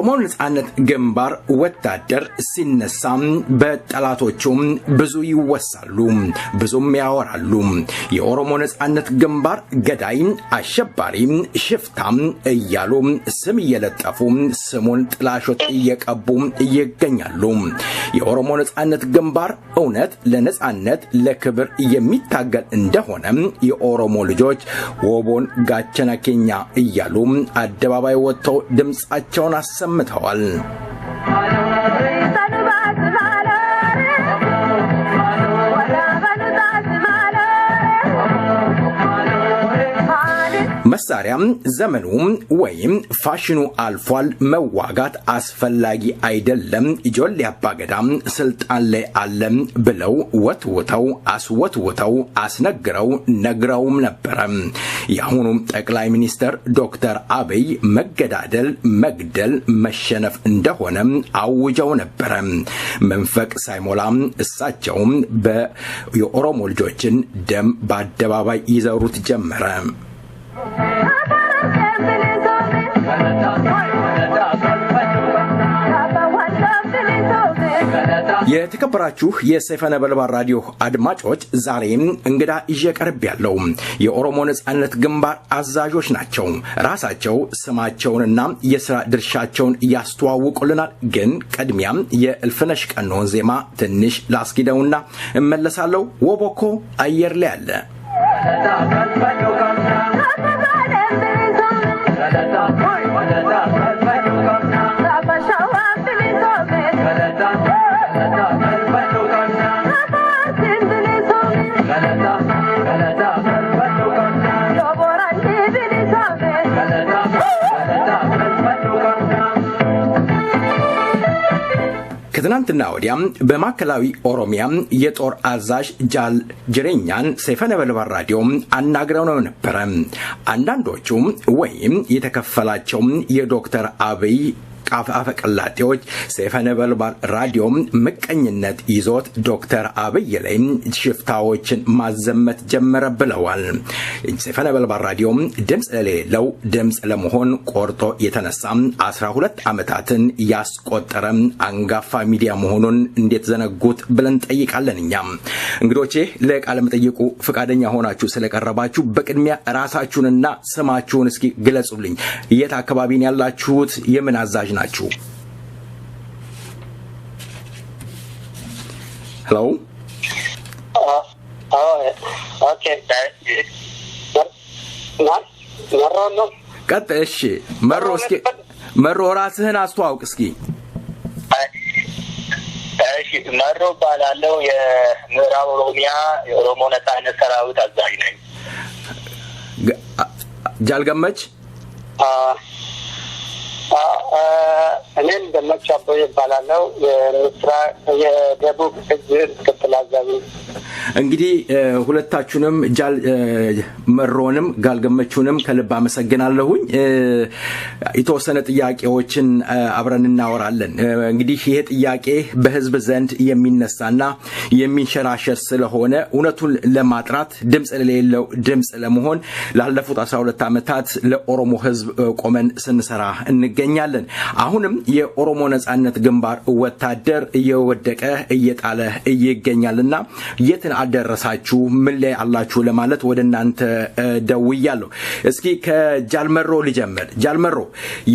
የኦሮሞ ነጻነት ግንባር ወታደር ሲነሳም በጠላቶቹም ብዙ ይወሳሉ ብዙም ያወራሉ የኦሮሞ ነጻነት ግንባር ገዳይ አሸባሪ ሽፍታም እያሉ ስም እየለጠፉ ስሙን ጥላሾት እየቀቡ ይገኛሉ የኦሮሞ ነጻነት ግንባር እውነት ለነጻነት ለክብር የሚታገል እንደሆነ የኦሮሞ ልጆች ወቦን ጋቸና ኬኛ እያሉ አደባባይ ወጥተው ድምጻቸውን አሰምተዋል መሳሪያም ዘመኑ ወይም ፋሽኑ አልፏል መዋጋት አስፈላጊ አይደለም ኢጆል ያባገዳም ስልጣን ላይ አለ ብለው ወትውተው አስወትውተው አስነግረው ነግረውም ነበር ያሁኑ ጠቅላይ ሚኒስተር ዶክተር አብይ መገዳደል መግደል መሸነፍ እንደሆነ አውጀው ነበር መንፈቅ ሳይሞላም እሳቸው በየኦሮሞ ልጆችን ደም በአደባባይ ይዘሩት ጀመረ የተከበራችሁ የሰይፈ ነበልባል ራዲዮ አድማጮች ዛሬም እንግዳ ይቀርብ ያለው የኦሮሞ ነጻነት ግንባር አዛዦች ናቸው ራሳቸው ስማቸውንና የሥራ ድርሻቸውን ያስተዋውቁልናል ግን ቀድሚያም የእልፍነሽ ቀኖን ዜማ ትንሽ ላስኪደውና እመለሳለሁ ወቦኮ አየር ላይ አለ ከትናንትና ወዲያም በማከላዊ ኦሮሚያ የጦር አዛዥ ጃል ጅሬኛን ሰይፈ ነበልባል ራዲዮ አናግረው ነበር አንዳንዶቹ ወይም የተከፈላቸው የዶክተር አብይ አፈቀላጤዎች ሰይፈ ነበልባል ራዲዮ ምቀኝነት ይዞት ዶክተር አብይ ላይ ሽፍታዎችን ማዘመት ጀመረ ብለዋል ሰይፈ ነበልባል ራዲዮ ድምጽ ለሌለው ድምጽ ለመሆን ቆርጦ የተነሳ 12 አመታትን ያስቆጠረ አንጋፋ ሚዲያ መሆኑን እንዴት ዘነጉት ብለን ጠይቃለን እኛም እንግዶቼ ለቃለ መጠይቁ ፍቃደኛ ሆናችሁ ስለቀረባችሁ በቅድሚያ ራሳችሁንና ስማችሁን እስኪ ግለጹልኝ የት አካባቢ ያላችሁት የምን አዛዥ ናችሁ Hello okay Marroo ነው ቀጥሽ መሮ እስኪ መሮ ራስህን አስተዋውቅ እስኪ እሺ መሮ ባላለው የምዕራብ ኦሮሚያ የኦሮሞ ነጻነት ሰራዊት አዛዥ ነኝ ጃል ገመች እኔም ገመቻው ይባላልው የደቡብ ህዝብ ክፍለ አዛዥ እንግዲህ ሁለታችሁንም ጃል መሮንም ጋልገመቹንም ከልብ አመሰግናለሁኝ የተወሰነ ጥያቄዎችን አብረን እናወራለን እንግዲህ ይሄ ጥያቄ በህዝብ ዘንድ የሚነሳና የሚንሸራሸር ስለሆነ እውነቱን ለማጥራት ድምጽ ለሌለው ድምጽ ለመሆን ላለፉት 12 አመታት ለኦሮሞ ህዝብ ቆመን ስንሰራ እንገኛለን አሁንም የኦሮሞ ነጻነት ግንባር ወታደር እየወደቀ እየጣለ ይገኛልና የትን አደረሳችሁ ምን ላይ አላችሁ ለማለት ወደናንተ ደውያለሁ እስኪ ከጃል መሮ ልጀምር ጃል መሮ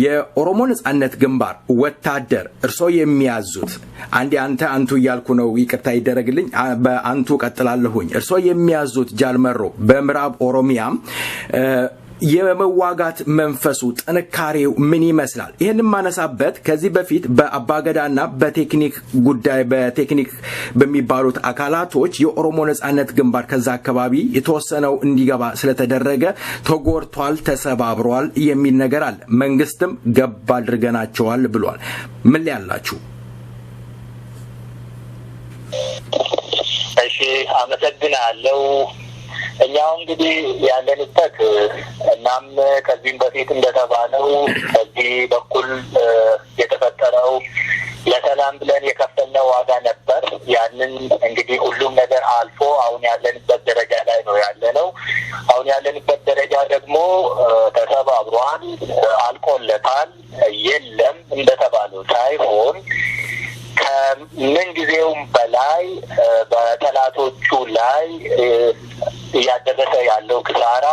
የኦሮሞ ነጻነት ግንባር ወታደር እርሶ የሚያዙት አንቱ ያልኩ ነው ይቅርታ ይደረግልኝ በአንቱ ቀጥላለሁኝ እርሶ የሚያዙት ጃል መሮ በምዕራብ ኦሮሚያ የመዋጋት መንፈሱ ጥንካሬው ምን ይመስላል ይሄንን ማነሳበት ከዚህ በፊት በአባገዳና በቴክኒክ ጉዳይ በቴክኒክ በሚባሉት አካላቶች የኦሮሞ ነጻነት ግንባር ከዛ አካባቢ የተወሰነው እንዲገባ ስለተደረገ ተጎርቷል ተሰባብሯል የሚል ነገር አለ መንግስትም ገባ አድርገናቸዋል ብሏል ምን ያላችሁ እሺ አመሰግናለሁ እኛው እንግዲህ ያለንበት እናም ከዚህም በፊት እንደተባለው በዚህ በኩል የተፈጠረው ለሰላም ብለን የከፈልነው ዋጋ ነበር ያንን እንግዲህ ሁሉም ነገር አልፎ አሁን ያለንበት ደረጃ ላይ ነው ያለነው አሁን ያለንበት ደረጃ ደግሞ ተሰባብሯል አልቆለታል የለም እንደተባለው ሳይሆን ከምን ጊዜውም በላይ በጠላቶቹ ላይ እያደረሰ ያለው ክሳራ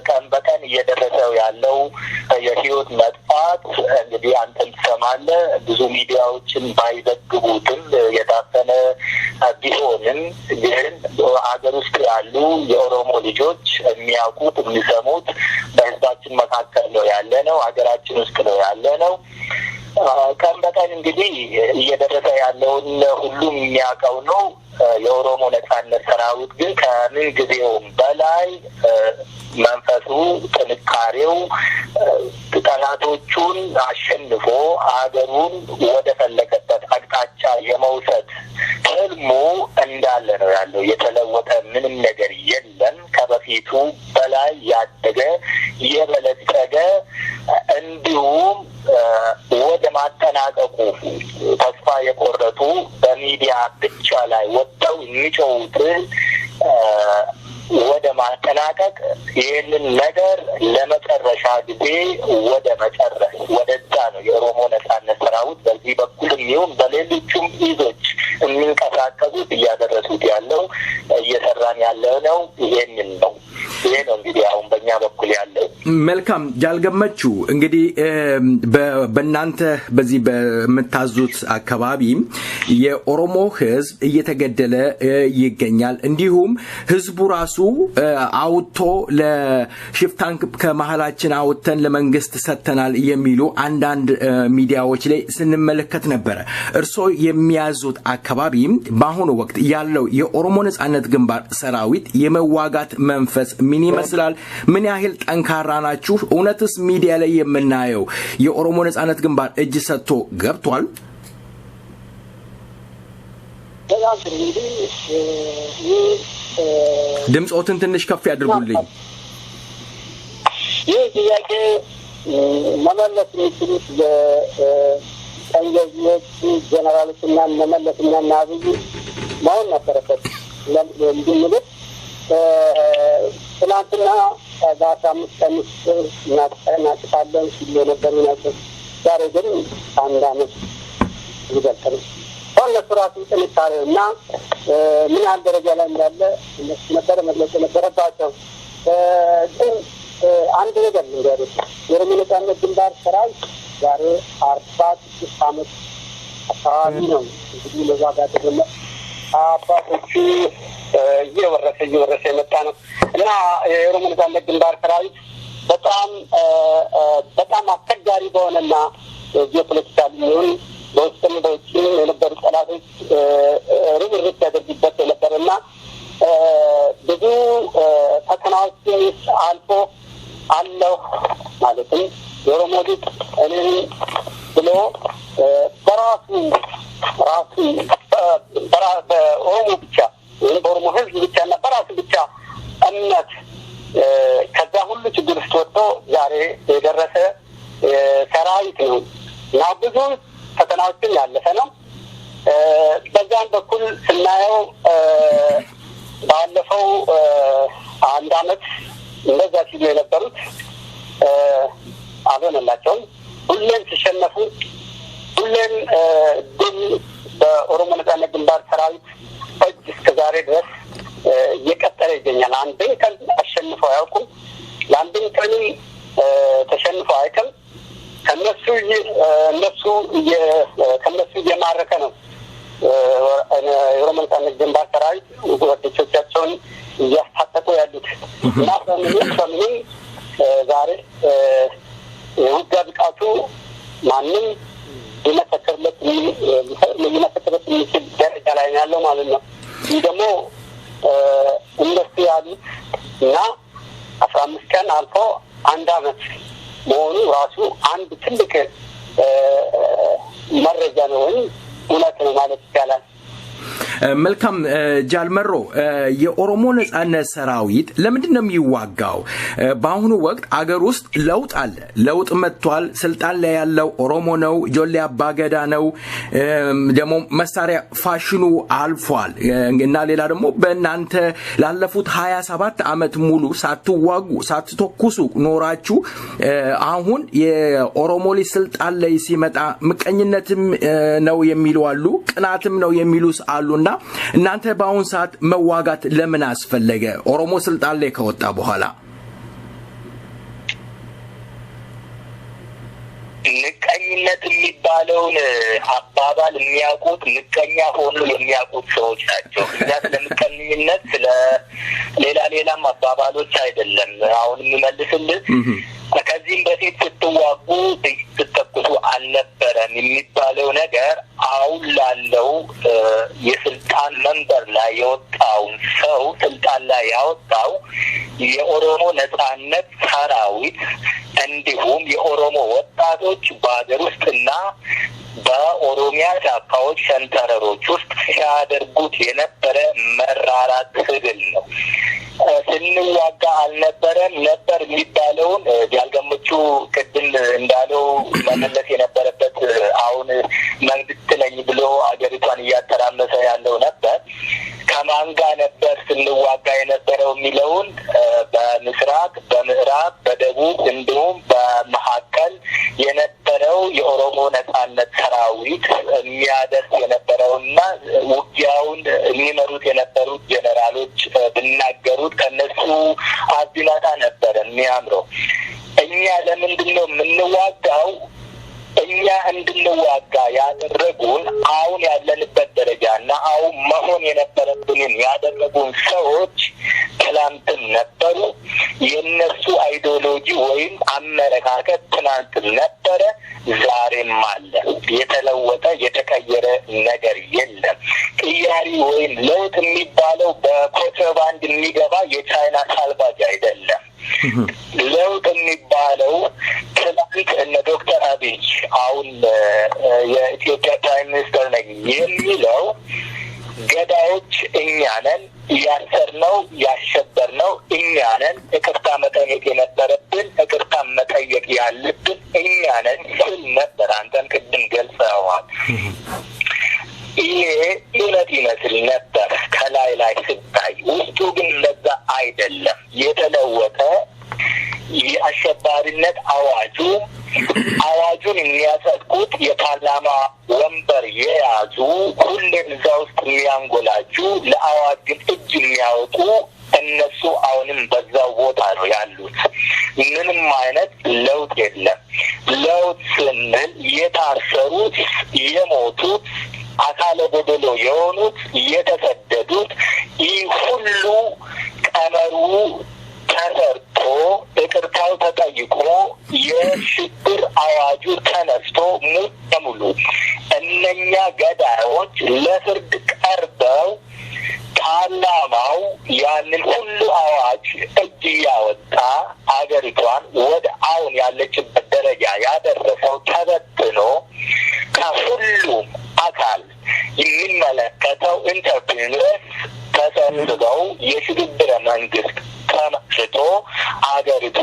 ቀን በቀን እየደረሰው ያለው የህይወት መጥፋት እንግዲህ አንተም ትሰማለህ ብዙ ሚዲያዎችን ባይዘግቡትም የታፈነ ቢሆንም ግን ሀገር ውስጥ ያሉ የኦሮሞ ልጆች የሚያውቁት የሚሰሙት በህዝባችን መካከል ነው ያለ ነው ሀገራችን ውስጥ ነው ያለ ነው ቀን በቀን እንግዲህ እየደረሰ ያለውን ሁሉም የሚያውቀው ነው የኦሮሞ ነጻነት ሰራዊት ግን ከምን ጊዜውም በላይ መንፈሱ ጥንካሬው ጠላቶቹን አሸንፎ ሀገሩን ወደ ፈለገበት አቅጣጫ የመውሰድ ህልሙ እንዳለ ነው ያለው የተለወጠ ምንም ነገር የለም ከበፊቱ በላይ ያደገ የበለጸገ እንዲሁም ወደ ማጠናቀቁ ተስፋ የቆረጡ በሚዲያ ብቻ ላይ ወጥተው የሚጮሁት ወደ ማጠናቀቅ ይህንን ነገር ለመጨረሻ ጊዜ ወደ መጨረስ ወደዛ ነው የኦሮሞ ነጻነት ሰራዊት በዚህ በኩልም ይሁን በሌሎቹም ይዞች የሚንቀሳቀሱት እያደረሱት ያለው እየሰራን ያለው ነው ይሄንን ነው ይሄ ነው እንግዲህ አሁን በእኛ በኩል ያለው መልካም ጃል ገመቹ እንግዲህ በእናንተ በዚህ በመታዙት አካባቢ የኦሮሞ ህዝብ እየተገደለ ይገኛል እንዲሁም ህዝቡ ራሱ አውጥቶ ለሽፍታን ከመሃላችን አውጥተን ለመንግስት ሰተናል የሚሉ አንዳንድ ሚዲያዎች ላይ ስንመለከት ነበር እርሶ የሚያዙት አካባቢ በአሁኑ ወቅት ያለው የኦሮሞ ነጻነት ግንባር ሰራዊት የመዋጋት መንፈስ ምን ይመስላል ምን ያህል ጠንካራ ናችሁ እውነትስ ሚዲያ ላይ የምናየው የኦሮሞ ነጻነት ግንባር እጅ ሰጥቶ ገብቷል ድምጾትን ትንሽ ከፍ ያድርጉልኝ ይሄ መመለስ የሚችሉት ለጠንገዚዎች ጀነራሎችና መመለስና ናብይ መሆን ነበረበት እንድንልት ትናንትና በ15 ቀን ውስጥ እናጥቃለን ሲሉ የነበሩ ናቸው ዛሬ ግን አንድ አመት ይበልጥ ነው እነሱ ራሱ ጥንካሬው እና ምን ያህል ደረጃ ላይ እንዳለ እነሱ ነበረ መግለጽ ነበረባቸው ግን አንድ ነገር እንዲያደርግ የኦሮሞ ነጻነት ግንባር ሰራዊት ዛሬ 46 አመት አካባቢ ነው እንግዲህ ለዋጋት ደግሞ አባቶቹ እየወረሰ የመጣ ነው እና የኦሮሞ ነጻነት ግንባር ሰራዊት በጣም አስቸጋሪ በሆነና ጂኦፖለቲካል ይሁን በውስጥም በውጭም የነበሩ ጠላቶች ርብርብ ያደርጉበት የነበረና ብዙ ፈተናዎችን አልፎ አለው ማለትም የኦሮሞ ልጅ እኔን ብሎ በራሱ በኦሮሞ ብቻ ወይም በኦሮሞ ህዝብ ብቻና በራሱ ብቻ እምነት ከዛ ሁሉ ችግር ውስጥ ወጥቶ ዛሬ የደረሰ ሰራዊት ነው እና ብዙ ፈተናዎችን ያለፈ ነው በዛም በኩል ስናየው ባለፈው አንድ አመት እንደዛ ሲሉ የነበሩት አልሆነላቸውም ሁሌም ሲሸነፉ ሁሌም ድል በኦሮሞ ነጻነት ግንባር ሰራዊት እጅ እስከ ዛሬ ድረስ እየቀጠለ ይገኛል አንድም ቀን አሸንፈው አያውቁም ለአንድም ቀን ተሸንፈው አይቀም ከነሱ እየማረከ ነው የኦሮሞ ነጻነት ግንባር ሰራዊት ወጣቶቻቸውን እያስታጠቁ ያሉት እና በምንም ዛሬ የውጋ ብቃቱ ማንም ሊመሰክርለት የሚችል ደረጃ ላይ ያለው ማለት ነው ይህ ደግሞ እነሱ ያሉት እና 15 ቀን አልፎ አንድ አመት መሆኑ ራሱ አንድ ትልቅ መረጃ ነው ወይ እውነት ነው ማለት ይቻላል መልካም ጃል መሮ የኦሮሞ ነጻነት ሰራዊት ለምንድነው የሚዋጋው? በአሁኑ ወቅት አገር ውስጥ ለውጥ አለ፣ ለውጥ መጥቷል። ስልጣን ላይ ያለው ኦሮሞ ነው፣ ጆሌ አባገዳ ነው። ደግሞ መሳሪያ ፋሽኑ አልፏል እና ሌላ ደግሞ በእናንተ ላለፉት 27 ዓመት ሙሉ ሳትዋጉ ሳትተኩሱ ኖራችሁ አሁን የኦሮሞ ስልጣን ላይ ሲመጣ ምቀኝነትም ነው የሚሉ አሉ፣ ቅናትም ነው የሚሉስ አሉና እናንተ በአሁን ሰዓት መዋጋት ለምን አስፈለገ ኦሮሞ ስልጣን ላይ ከወጣ በኋላ? ምቀኝነት የሚባለውን አባባል የሚያውቁት ምቀኛ ሆኖ የሚያውቁት ሰዎች ናቸው። እኛ ስለ ምቀኝነት ስለ ሌላም አባባሎች አይደለም አሁን የሚመልስልህ። ከዚህም በፊት ስትዋጉ ስትተኩሱ አልነበረም የሚባለው ነገር አሁን ላለው የስልጣን መንበር ላይ የወጣውን ሰው ስልጣን ላይ ያወጣው የኦሮሞ ነጻነት ሰራዊት እንዲሁም የኦሮሞ ወጣቶች በሀገር ውስጥና በኦሮሚያ ጫካዎች ሸንተረሮች ውስጥ ሲያደርጉት የነበረ መራራ ትግል ነው። ስንዋጋ አልነበረም ነበር የሚባለውን ጃል ጋmmachuu ቅድም እንዳለው መመለስ የነበረበት አሁን መንግስት ነኝ ብሎ አገሪቷን እያተራመሰ ያለው ነበር። ከማን ጋር ነበር ስንዋጋ የነበረው የሚለውን በምስራቅ፣ በምዕራብ፣ በደቡብ እንዲሁም በመካከል የነበረው የኦሮሞ ነጻነት ሰራዊት የሚያደርስ የነበረውና ውጊያውን የሚመሩት የነበሩት ጀነራሎች ብናገሩት ከነሱ አብዲማታ ነበር የሚያምረው። እኛ ለምንድነው የምንዋጋው? እኛ እንድንዋጋ ያደረጉን አሁን ያለንበት ደረጃና አሁን መሆን የነበረብንን ያደረጉን ሰዎች ትላንትም ነበሩ። የነሱ አይዲዮሎጂ ወይም አመለካከት ትናንትም ነበረ፣ ዛሬም አለ። የተለወጠ የተቀየረ ነገር የለም። ቅያሪ ወይም ለውጥ የሚባለው በኮንትራባንድ የሚገባ የቻይና ሳልቫጅ አይደለም። ለውጥ የሚባለው ትናንት እነ ዶክተር አብይ አሁን የኢትዮጵያ ፕራይም ሚኒስተር ነኝ የሚለው ገዳዮች እኛ ነን፣ ያሰርነው ያሸበርነው እኛ ነን፣ ይቅርታ መጠየቅ የነበረብን ይቅርታ መጠየቅ ያለብን እኛ ነን ስል ነበር። አንተም ቅድም ገልጸዋል። ይሄ እውነት ይመስል ነበር ከላይ ስታይ፣ ውስጡ ግን ለዛ አይደለም። የተለወጠ የአሸባሪነት አዋጁን የሚያጸድቁት የፓርላማ ወንበር የያዙ ሁሌም እዛ ውስጥ የሚያንጎላጁ ለአዋጅ ግን እጅ የሚያወጡ እነሱ አሁንም በዛው ቦታ ነው ያሉት። ምንም አይነት ለውጥ የለም። ለውጥ ስንል የታሰሩት፣ የሞቱት፣ አካለ ጎደሎ የሆኑት፣ የተሰደዱት ይህ ሁሉ ቀመሩ ተሰርቶ ይቅርታው ተጠይቆ የሽብር አዋጁ ተነስቶ ሙሉ በሙሉ እነኛ ገዳዮች ለፍርድ ቀርበው ፓርላማው ያንን ሁሉ አዋጅ እጅ ያወጣ አገሪቷን ወደ አሁን ያለችበት ደረጃ ያደረሰው ተበትኖ ከሁሉም አካል የሚመለከተው ኢንተርፕሪነርስ ተሰብስበው የሽግግር መንግስት ተመስርቶ አገሪቷ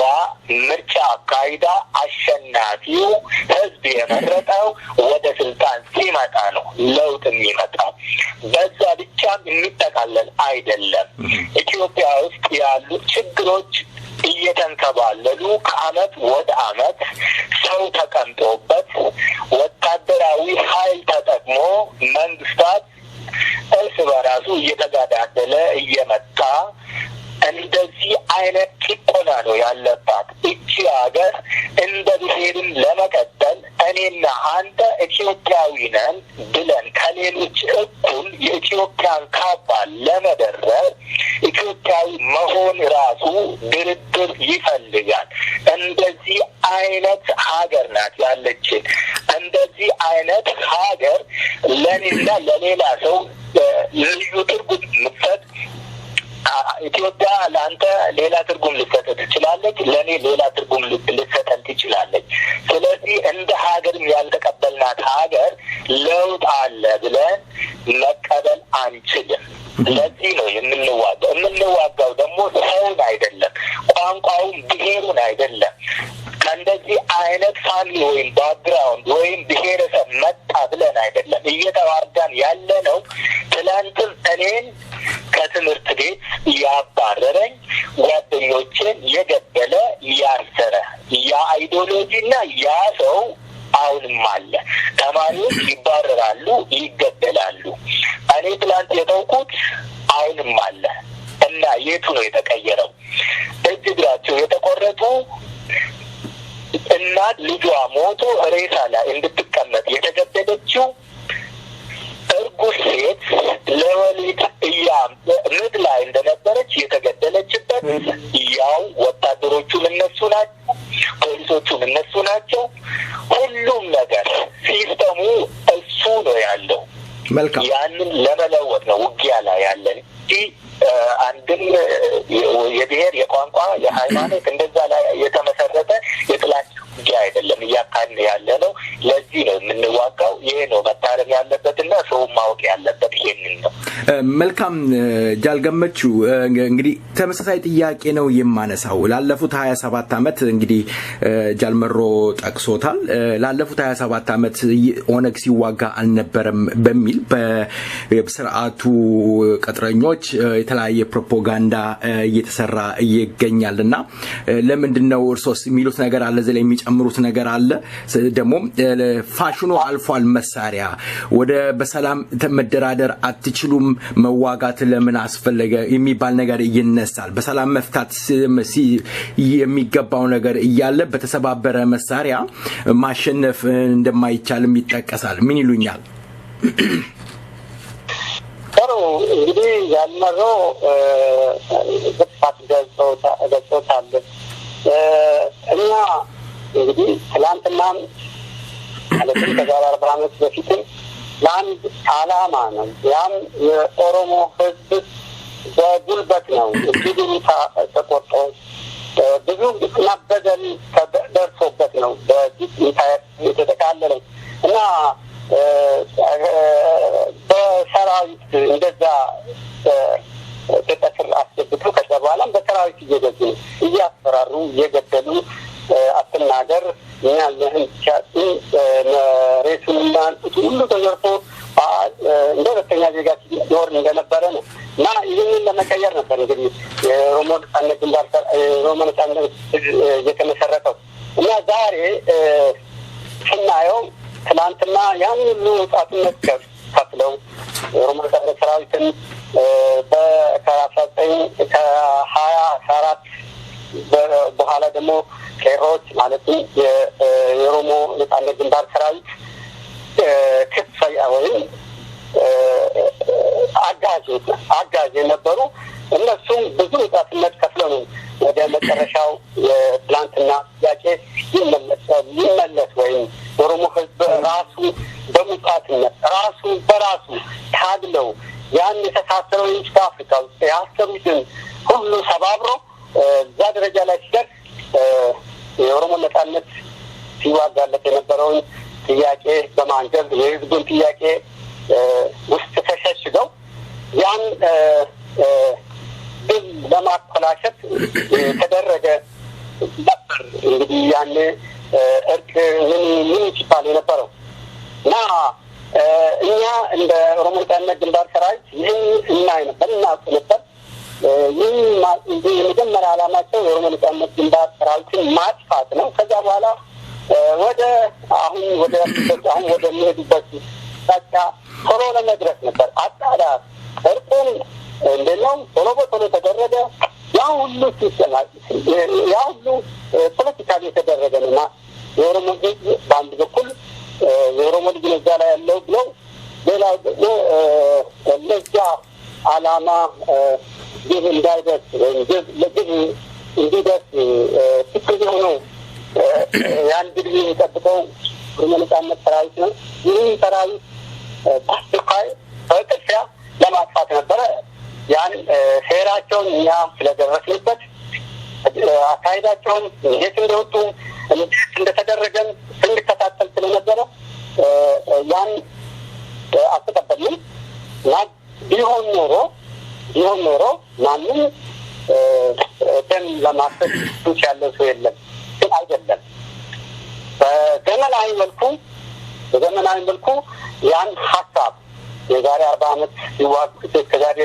ምርጫ አካሂዳ አሸናፊው ህዝብ የመረጠው ወደ ስልጣን ሲመጣ ነው ለውጥ የሚመጣው። በዛ ብቻም የሚጠቃለል አይደለም። ኢትዮጵያ ውስጥ ያሉ ችግሮች እየተንከባለሉ ከአመት ወደ አመት ሰው ተቀምጦበት ወታደራዊ ኃይል ተጠቅሞ መንግስታት እርስ በራሱ እየተጋዳደለ እየመጣ እንደዚህ አይነት ጭቆና ነው ያለባት እቺ ሀገር። እንደ ብሔርም ለመቀጠል እኔና አንተ ኢትዮጵያዊ ነን ብለን ከሌሎች እኩል የኢትዮጵያን ካባ ለመደረብ ኢትዮጵያዊ መሆን ራሱ ድርድር ይፈልጋል። እንደዚህ አይነት ሀገር ናት ያለችን። እንደዚህ አይነት ሀገር ለኔና ለሌላ ሰው ልዩ ትርጉም ምትሰጥ ኢትዮጵያ ለአንተ ሌላ ትርጉም ልትሰጥ ትችላለች፣ ለኔ ሌላ ትርጉም ልትሰጠን ትችላለች። ስለዚህ እንደ ሀገርም ያልተቀበልናት ሀገር ለውጥ አለ ብለን መቀበል አንችልም። ለዚህ ነው የምንዋጋው ደግሞ ሰውን አይደለም፣ ቋንቋውን፣ ብሔሩን አይደለም። ከእንደዚህ አይነት ፋሚሊ ወይም ባክግራውንድ ወይም ብሔረሰብ መጣ ብለን አይደለም እየተዋጋን ያለ ነው። ትላንትም እኔን ከትምህርት ቤት ያባረረኝ ጓደኞችን የገደለ ያሰረ ያ አይዲዮሎጂና ያ ሰው አሁንም አለ። ተማሪዎች ይባረራሉ፣ ይገደላሉ። እኔ ትላንት የተውኩት አሁንም አለ እና የቱ ነው የተቀየረው? እጅ እግራቸው የተቆረጡ እናት ልጇ ሞቶ ሬሳ ላይ እንድትቀመጥ የተገደደችው እርጉዝ ሴት ለወሊድ ምጥ ላይ እንደነበረች የተገደለችበት ያው ወታደሮቹም እነሱ ናቸው፣ ፖሊሶቹም እነሱ ናቸው። ሁሉም ነገር ሲስተሙ እሱ ነው ያለው። ያንን ለመለወጥ ነው ውጊያ ላይ ያለን እንጂ አንድም የብሔር የቋንቋ የሃይማኖት እንደዛ ላይ የተመሰረተ የጥላቻ ውጊያ አይደለም እያካሄድን ያለ ነው። ለዚህ ነው የምንዋጋው። ይሄ ነው መታረም ያለበትና ሰው ማወቅ ያለበት ይሄንን ነው። መልካም ጃል ገመቹ፣ እንግዲህ ተመሳሳይ ጥያቄ ነው የማነሳው። ላለፉት 27 ዓመት እንግዲህ ጃል መሮ ጠቅሶታል። ላለፉት 27 ዓመት ኦነግ ሲዋጋ አልነበረም በሚል በስርዓቱ ቅጥረኞች የተለያየ ፕሮፓጋንዳ እየተሰራ ይገኛልና ለምንድነው እርሶስ የሚሉት ነገር አለ? ዘለ የሚጨምሩት ነገር አለ? ደግሞ ፋሽኑ አልፏል። መሳሪያ ወደ በሰላም መደራደር አትችሉም፣ መዋጋት ለምን አስፈለገ የሚባል ነገር ይነሳል። በሰላም መፍታት የሚገባው ነገር እያለ በተሰባበረ መሳሪያ ማሸነፍ እንደማይቻልም ይጠቀሳል። ምን ይሉኛል? እንግዲህ ጃል መሮ በጥፋት ገልጾታል። እኛ እንግዲህ ትላንትናም ማለትም ከዛሬ 40 ዓመት በፊትም ለአንድ ዓላማ ነው። ያም የኦሮሞ ሕዝብ በጉልበት ነው እጅጉን ተቆርጦ ብዙ ግፍና በደል ደርሶበት ነው በዚህ ኢምፓየር የተጠቃለለው እና በሰራዊት እንደዛ ተጠቅር አስገብቶ ከዛ በኋላም በሰራዊት እየገዙ እያስፈራሩ እየገደሉ አትናገር እኛ ለህን ቻቱ መሬቱንና ሁሉ ተዘርፎ እንደ ሁለተኛ ዜጋ ሲኖር እንደነበረ ነው እና ይህንን ለመቀየር ነበር እንግዲህ የኦሮሞ ነጻነት ግንባር ኦሮሞ ነጻነት የተመሰረተው እና ዛሬ ስናየው ትናንትና ያን ሁሉ ወጣትነት ከፍለው የኦሮሞ ነጻነት ሰራዊትን ከ1924 በኋላ ደግሞ ቄሮች ማለትም የኦሮሞ ነጻነት ግንባር ሰራዊት ክፍያ ወይም አጋዥ የነበሩ እነሱም ብዙ ወጣትነት ከፍለው ነው ወደ መጨረሻው የትላንትና ጥያቄ ይመለስ ወይም የኦሮሞ ሕዝብ ራሱ በሙጣትነት ራሱ በራሱ ታግለው ያን የተሳሰረው የኢስት አፍሪካ ውስጥ ያሰሩትን ሁሉ ሰባብሮ እዛ ደረጃ ላይ ሲደርስ የኦሮሞ ነጻነት ሲዋጋለት የነበረውን ጥያቄ በማንገብ የህዝቡን ጥያቄ ውስጥ ተሸሽገው ያን ድል ለማኮላሸት የተደረገ ነበር። እንግዲህ ያኔ እርቅ ምን ሲባል የነበረው እና እኛ እንደ ኦሮሞ ነጻነት ግንባር ሰራዊት ይህን እናይ ነበር፣ እናውቅ ነበር። ይህ የመጀመሪያ ዓላማቸው የኦሮሞ ነጻነት ግንባር ሰራዊትን ማጥፋት ነው። ከዛ በኋላ አሁን ወደሚሄዱበት ታጫ ቶሎ ለመድረስ ነበር። አጣዳፍ እርቁን እንዴት ነው ቶሎ በቶሎ ተደረገ። ያ ሁሉ ፖለቲካሊ የተደረገ ነውና የኦሮሞ ህዝብ በአንድ በኩል የኦሮሞ ልጅ እዛ ላይ ያለው ብለው ሌላው ደግሞ ለዛ ዓላማ ግብ እንዳይደርስ ወይም ለግብ እንዲደርስ ትክክል የሆነው ያን ጊዜ የሚጠብቀው ኦሮሞ ነጻነት ሰራዊት ነው። ይህን ሰራዊት በአስቸኳይ በጥፊያ ለማጥፋት ነበረ። ያን ሴራቸውን እኛ ስለደረስንበት አካሄዳቸውን እንዴት እንደወጡ እንዴት እንደተደረገን ስንከታተል ስለነበረ ያን አልተቀበልንም እና ቢሆን ኖሮ ማንም ደም ለማፈስ ሱስ ያለው ሰው የለም። ግን አይደለም። በዘመናዊ መልኩ ያን ሀሳብ የዛሬ 40 ዓመት ሲዋጉት ከዛሬ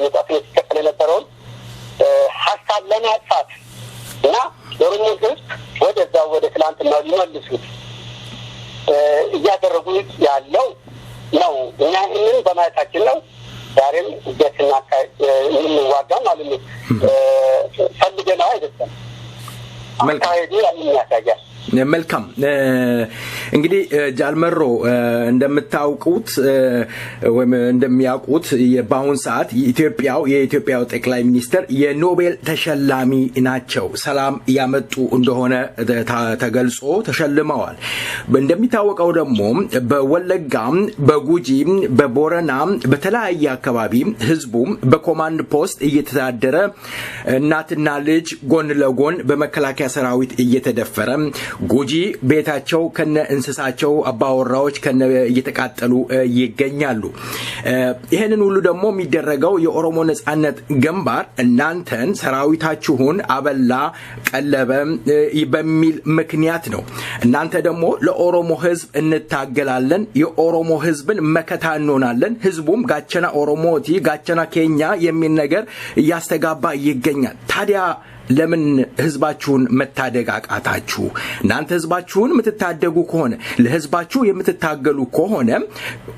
መጣፍ የተከፈለ የነበረውን ሀሳብ ለማጥፋት እና ኦሮሞ ህዝብ ወደ ትላንትና ሊመልሱት እያደረጉ ያለው ነው። እኛ ይህንን በማየታችን ነው ዛሬም ደስና እንዋጋ ማለት ነው። ፈልገናው አይደለም። አካሄዱ ያንን ያሳያል። መልካም እንግዲህ ጃል መሮ እንደምታውቁት ወይም እንደሚያውቁት በአሁን ሰዓት የኢትዮጵያው ጠቅላይ ሚኒስትር የኖቤል ተሸላሚ ናቸው። ሰላም ያመጡ እንደሆነ ተገልጾ ተሸልመዋል። እንደሚታወቀው ደግሞ በወለጋም በጉጂም በቦረናም በተለያየ አካባቢ ህዝቡ በኮማንድ ፖስት እየተዳደረ እናትና ልጅ ጎን ለጎን በመከላከያ ሰራዊት እየተደፈረ ጉጂ ቤታቸው ከነ እንስሳቸው አባወራዎች ከነ እየተቃጠሉ ይገኛሉ። ይሄንን ሁሉ ደግሞ የሚደረገው የኦሮሞ ነጻነት ግንባር እናንተን ሰራዊታችሁን አበላ ቀለበ በሚል ምክንያት ነው። እናንተ ደግሞ ለኦሮሞ ህዝብ እንታገላለን፣ የኦሮሞ ህዝብን መከታ እንሆናለን፣ ህዝቡም ጋቸና ኦሮሞቲ ጋቸና ኬኛ የሚል ነገር እያስተጋባ ይገኛል። ታዲያ ለምን ህዝባችሁን መታደግ አቃታችሁ? እናንተ ህዝባችሁን የምትታደጉ ከሆነ ለህዝባችሁ የምትታገሉ ከሆነ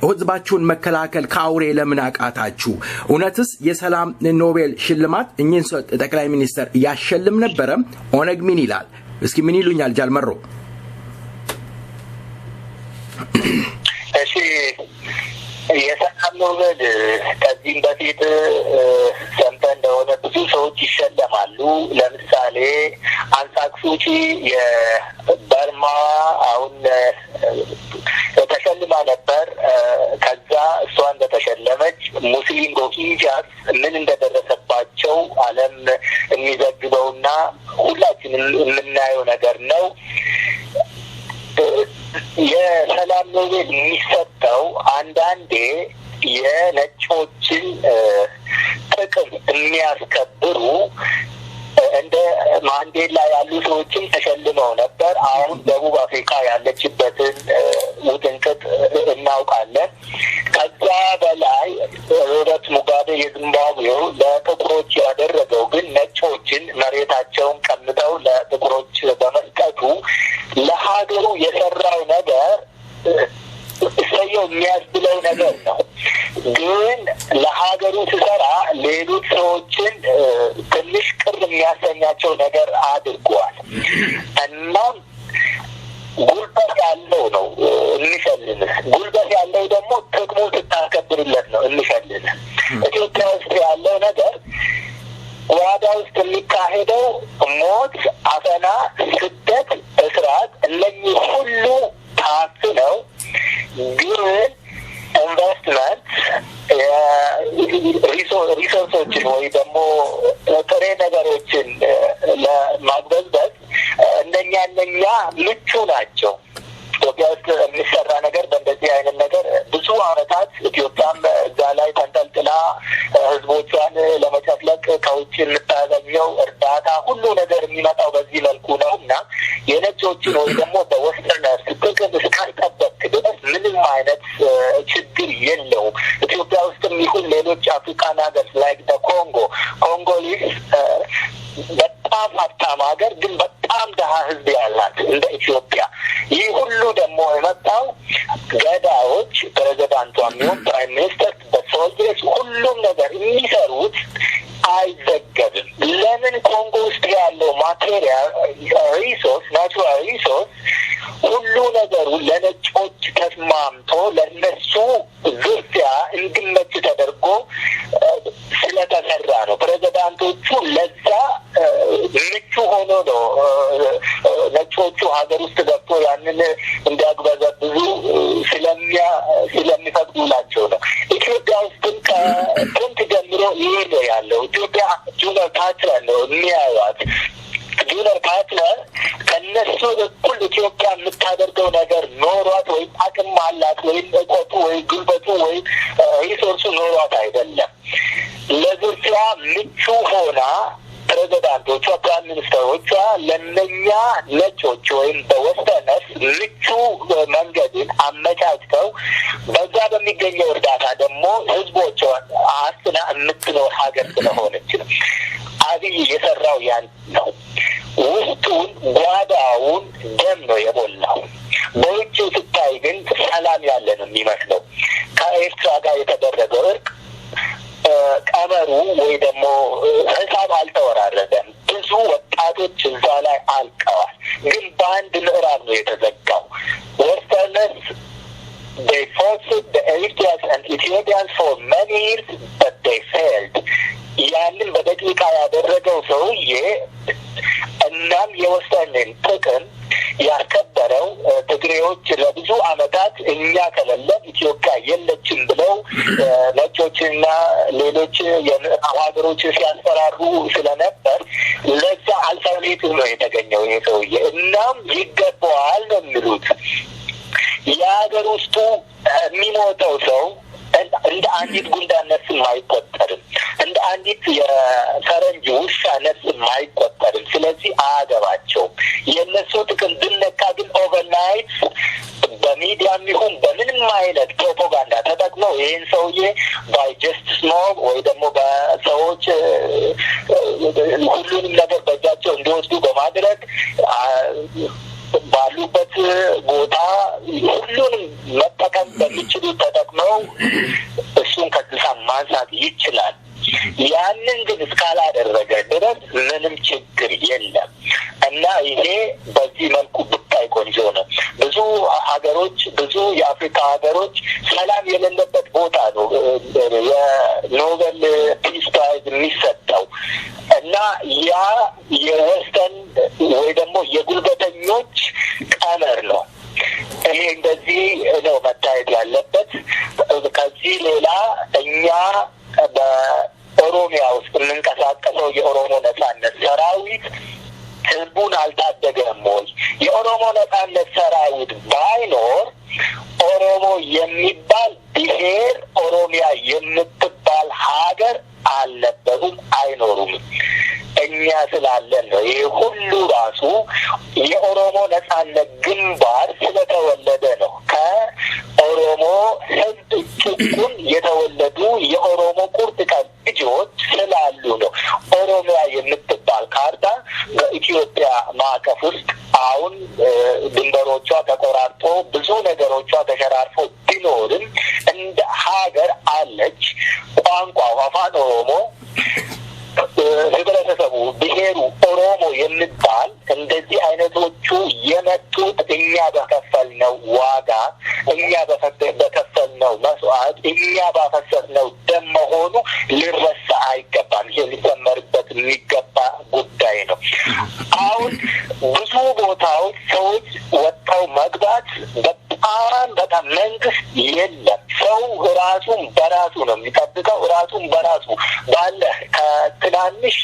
ህዝባችሁን መከላከል ከአውሬ ለምን አቃታችሁ? እውነትስ የሰላም ኖቤል ሽልማት እኚህን ጠቅላይ ሚኒስትር ያሸልም ነበረ? ኦነግ ምን ይላል? እስኪ ምን ይሉኛል ጃል መሮ? እሺ የሰላም ኖቤል ከዚህም በፊት ሰምተን እንደሆነ ብዙ ሰዎች ይሸለማሉ። ለምሳሌ አንሳክሱቺ የበርማ አሁን ተሸልማ ነበር። ከዛ እሷ እንደተሸለመች ሙስሊም ሮሂንጃስ ምን እንደደረሰባቸው ዓለም የሚዘግበውና ሁላችንም የምናየው ነገር ነው። የሰላም ኖቤል የሚሰጠው አንዳንዴ የነጮችን ጥቅም የሚያስከብሩ እንደ ማንዴላ ያሉ ሰዎችም ተሸልመው ነበር። አሁን ደቡብ አፍሪካ ያለችበትን ውጥንቅጥ እናውቃለን። ከዛ በላይ ሮበርት ሙጋቤ የዚምባብዌው ለጥቁሮች ያደረገው ግን ነጮችን መሬታቸውን ቀምተው ለጥቁሮች በመስጠቱ ለሀገሩ የሰራው ነገር እሰየው የሚያስብለው ነገር ነው። ግን ለሀገሩ ሲሰራ ሌሎች ሰዎችን ትንሽ ቅር የሚያሰኛቸው ነገር አድርጓል። እናም ጉልበት ያለው ነው እንሸልምህ። ጉልበት ያለው ደግሞ ጥቅሙ ስታስከብርለት ነው እንሸልምህ። ኢትዮጵያ ውስጥ ያለው ነገር ጓዳ ውስጥ የሚካሄደው ሞት፣ አፈና፣ ስደት፣ እስራት እነዚህ ሁሉ ታፍነው ግን ኢንቨስትመንት ሪሶርሶችን ወይ ደግሞ ጥሬ ነገሮችን ለማግበዝበዝ እነኛ ምቹ ናቸው። ኢትዮጵያ ውስጥ የሚሰራ ነገር በእንደዚህ አይነት ነገር ብዙ ዓመታት ኢትዮጵያም እዛ ላይ ተንጠልጥላ ህዝቦቿን ለመጨፍለቅ ከውጭ የምታገኘው እርዳታ ሁሉ ነገር የሚመጣው በዚህ መልኩ ነው እና የነጮችን ወይ ደግሞ በወስተርነርስ ጥቅም እስካልጠበቅ ድረስ ምንም አይነት ችግር የለውም። ኢትዮጵያ ውስጥም ይሁን ሌሎች አፍሪካን ሀገር ላይክ ኮንጎሊስ በጣም ሀብታም ሀገር ግን በጣም ደሀ ህዝብ ያላት እንደ ኢትዮጵያ። ይህ ሁሉ ደግሞ የመጣው ገዳዎች ፕሬዚዳንቷ የሚሆን ፕራይም ሚኒስተር በሶልጀርስ ሁሉም ነገር የሚሰሩት አይዘገብም። ለምን ኮንጎ ውስጥ ያለው ማቴሪያል ሪሶርስ ናቹራል ሪሶርስ ሁሉ ነገሩ ለነጮች ተስማምቶ ለነሱ ዝርፊያ እንዲመች ተደርጎ ስለተሰራ ነው። ፕሬዚዳንቶቹ ለዛ ምቹ ሆኖ ነው ነጮቹ ሀገር ውስጥ ገብቶ ያንን እንዲያግበዘብዙ ስለሚፈቅዱላቸው ነው። ኢትዮጵያ ውስጥም ከጥንት ጀምሮ ይሄ ነው ያለው። ኢትዮጵያ ጁነር ፓትረን ነው የሚያዩት። ጁነር ፓትረን ከነሱ እኩል ኢትዮጵያ የምታደርገው ነገር ኖሯት ወይም አቅም አላት ወይም እቆቱ ወይ ጉልበቱ ወይ ሪሶርሱ ኖሯት አይደለም። ለዝርፊያ ምቹ ሆና ፕሬዚዳንቶቿ ፕራይም ሚኒስተሮቿ ለእነኛ ነጮች ወይም በወስተነስ ምቹ መንገድን አመቻችተው በዛ በሚገኘው እርዳታ ደግሞ ህዝቦቿን አስና የምትኖር ሀገር ስለሆነች ነው። አብይ የሰራው ያን ነው። ውስጡን ጓዳውን ደም ነው የሞላው። በውጭው ስታይ ግን ሰላም ያለ ነው የሚመስለው። ከኤርትራ ጋር የተደረገው እርቅ ቀመሩ ወይ ደግሞ ሂሳብ አልተወራረደም። ብዙ ወጣቶች እዛ ላይ አልቀዋል። ግን በአንድ ምዕራብ ነው የተዘጋው። ወስተርነስ they forced the Eritreans and Ethiopians for many years but they failed. ያንን በደቂቃ ያደረገው ሰውዬ እናም የወስተንን ጥቅም ያከበረው ትግሬዎች ለብዙ ዓመታት እኛ ከሌለን ኢትዮጵያ የለችም ብለው ነጮችና ሌሎች የምዕራብ ሀገሮች ሲያስፈራሩ ስለነበር ለዛ አልተርኔቲቭ ነው የተገኘው ይሄ ሰውዬ። እናም ይገባዋል ነው የሚሉት። የሀገር ውስጡ የሚሞተው ሰው እንደ አንዲት ጉንዳን ነፍስም አይቆጠርም። እንደ አንዲት የፈረንጅ ውሻ ነፍስም አይቆጠርም። ስለዚህ አያገባቸውም። የእነሱ ጥቅም ብነካ ግን ኦቨርናይት በሚዲያም ይሁን በምንም አይነት ፕሮፓጋንዳ ተጠቅመው ይህን ሰውዬ ባይ ጀስቲስ ነው ወይ ደግሞ በሰዎች ሁሉንም ነገር በእጃቸው እንዲወስዱ በማድረግ ባሉበት ቦታ ሁሉንም መጠቀም በሚችሉ ተጠቅመው እሱን ከስልጣን ማንሳት ይችላል። ያንን ግን እስካላደረገ ድረስ ምንም ችግር የለም እና ይሄ በዚህ መልኩ ብታይ ቆንጆ ነው። ብዙ ሀገሮች ብዙ የአፍሪካ ሀገሮች ሰላም የሌለበት ቦታ ነው የኖቤል ፒስ ፕራይዝ የሚሰጠው እና ያ የወስተን ወይ ደግሞ የጉልበተኞች ቀመር ነው። ይሄ እንደዚህ ነው መታየት ያለበት። ከዚህ ሌላ እኛ በኦሮሚያ ውስጥ የምንቀሳቀሰው የኦሮሞ ነጻነት ሰራዊት ህዝቡን አልታደገም ወይ? የኦሮሞ ነጻነት ሰራዊት ባይኖር ኦሮሞ የሚባል ብሔር ኦሮሚያ የምትባል ሀገር አልነበሩም፣ አይኖሩም። እኛ ስላለን ነው። ይህ ሁሉ ራሱ የኦሮሞ ነጻነት ግንባር ስለተወለደ ነው። ከኦሮሞ ህዝብ ጭቁን የተወለዱ የኦሮሞ ቁርጥ ቀን ልጆች ስላሉ ነው። ኦሮሚያ የምትባል ካርታ በኢትዮጵያ ማዕቀፍ ውስጥ አሁን ድንበሮቿ ተቆራርጦ ብዙ ነገሮቿ ተሸራርፎ ቢኖርም እንደ ሀገር አለች። ቋንቋው አፋን ኦሮሞ ህብረተሰቡ ብሔሩ ኦሮሞ የሚባል እንደዚህ አይነቶቹ የመጡት እኛ በከፈልነው ዋጋ፣ እኛ በከፈልነው መስዋዕት፣ እኛ ባፈሰስነው ደም መሆኑ ሊረሳ አይገባም። ይሄ ሊሰመርበት የሚገባ ጉዳይ ነው። አሁን ብዙ ቦታዎች ሰዎች ወጥተው መግባት በጣም መንግስት የለም። ሰው ራሱን በራሱ ነው የሚጠብቀው። ራሱን በራሱ ባለ ከትናንሽ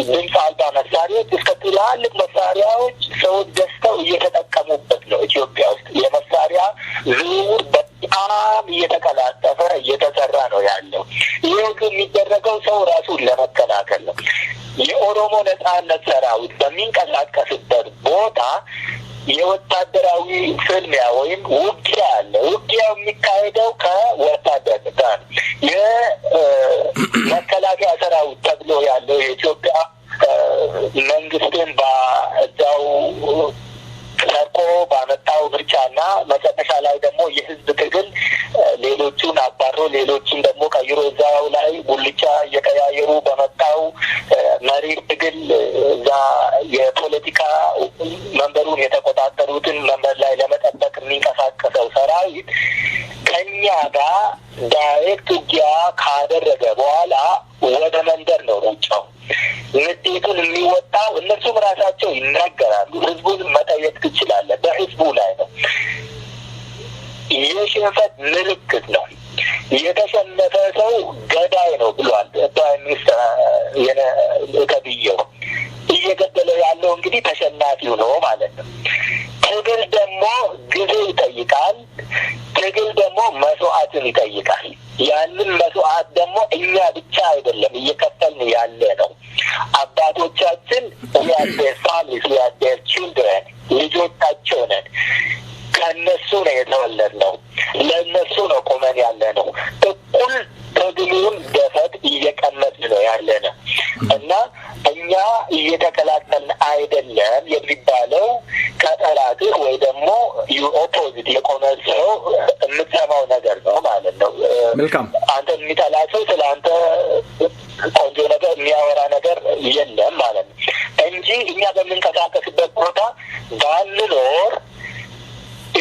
ድምፅ አልባ መሳሪያዎች እስከ ትላልቅ መሳሪያዎች ሰዎች ገዝተው እየተጠቀሙበት ነው። ኢትዮጵያ ውስጥ የመሳሪያ ዝውውር በጣም እየተቀላጠፈ እየተሰራ ነው ያለው። ይህ የሚደረገው ሰው ራሱን ለመከላከል ነው። የኦሮሞ ነጻነት ሰራዊት በሚንቀሳቀስበት ቦታ የወታደራዊ ፍልሚያ ወይም ውጊያ አለ። ውጊያው የሚካሄደው ከወታደር ጋር ነው። የመከላከያ ሰራዊት ተብሎ ያለው የኢትዮጵያ መንግስትን በዛው ሰርቆ ባመጣው ምርጫና መጨረሻ ላይ ደግሞ የህዝብ ትግል ሌሎቹን አባሮ ሌሎቹን ደግሞ ቀይሮ እዛው ላይ ጉልቻ እየቀያየሩ በመጣው መሪር ትግል እዛ የፖለቲካ መንበሩን የተቆጣጠሩትን መንበር ላይ ለመጠበቅ የሚንቀሳቀሰው ሰራዊት ከኛ ጋር ዳይሬክት ውጊያ ካደረገ በኋላ ወደ መንደር ነው ሩጫው። ንዴቱን የሚወጣው እነሱም ራሳቸው ይናገራሉ። ህዝቡን መጠየቅ ትችላለህ። በህዝቡ ላይ ነው። የሽንፈት ምልክት ነው። የተሸነፈ ሰው ገዳይ ነው ብሏል ፕራይም ሚኒስትር ተብዬው። እየገደለ ያለው እንግዲህ ተሸናፊው ነው ማለት ነው። ትግል ደግሞ ጊዜ ይጠይቃል ትግል ደግሞ መስዋዕትን ይጠይቃል ያንን መስዋዕት ደግሞ እኛ ብቻ አይደለም እየከፈልን ያለ ነው አባቶቻችን ያደር ፋሚሊ ያደር children ልጆቻቸው ነን ከነሱ ነው የተወለድነው ለነሱ ነው ቆመን ያለ ነው እኩል ትግሉን ገፈት እየቀመጥን ነው ያለ ነው እና እኛ እየተከላከልን አይደለም የሚባለው ከጠላት ወይ ደግሞ ኦፖዚት የቆመ ሰው የምትሰማው ነገር ነው ማለት ነው መልካም አንተ የሚጠላቸው ስለ አንተ ቆንጆ ነገር የሚያወራ ነገር የለም ማለት ነው እንጂ እኛ በምንቀሳቀስበት ቦታ ባንኖር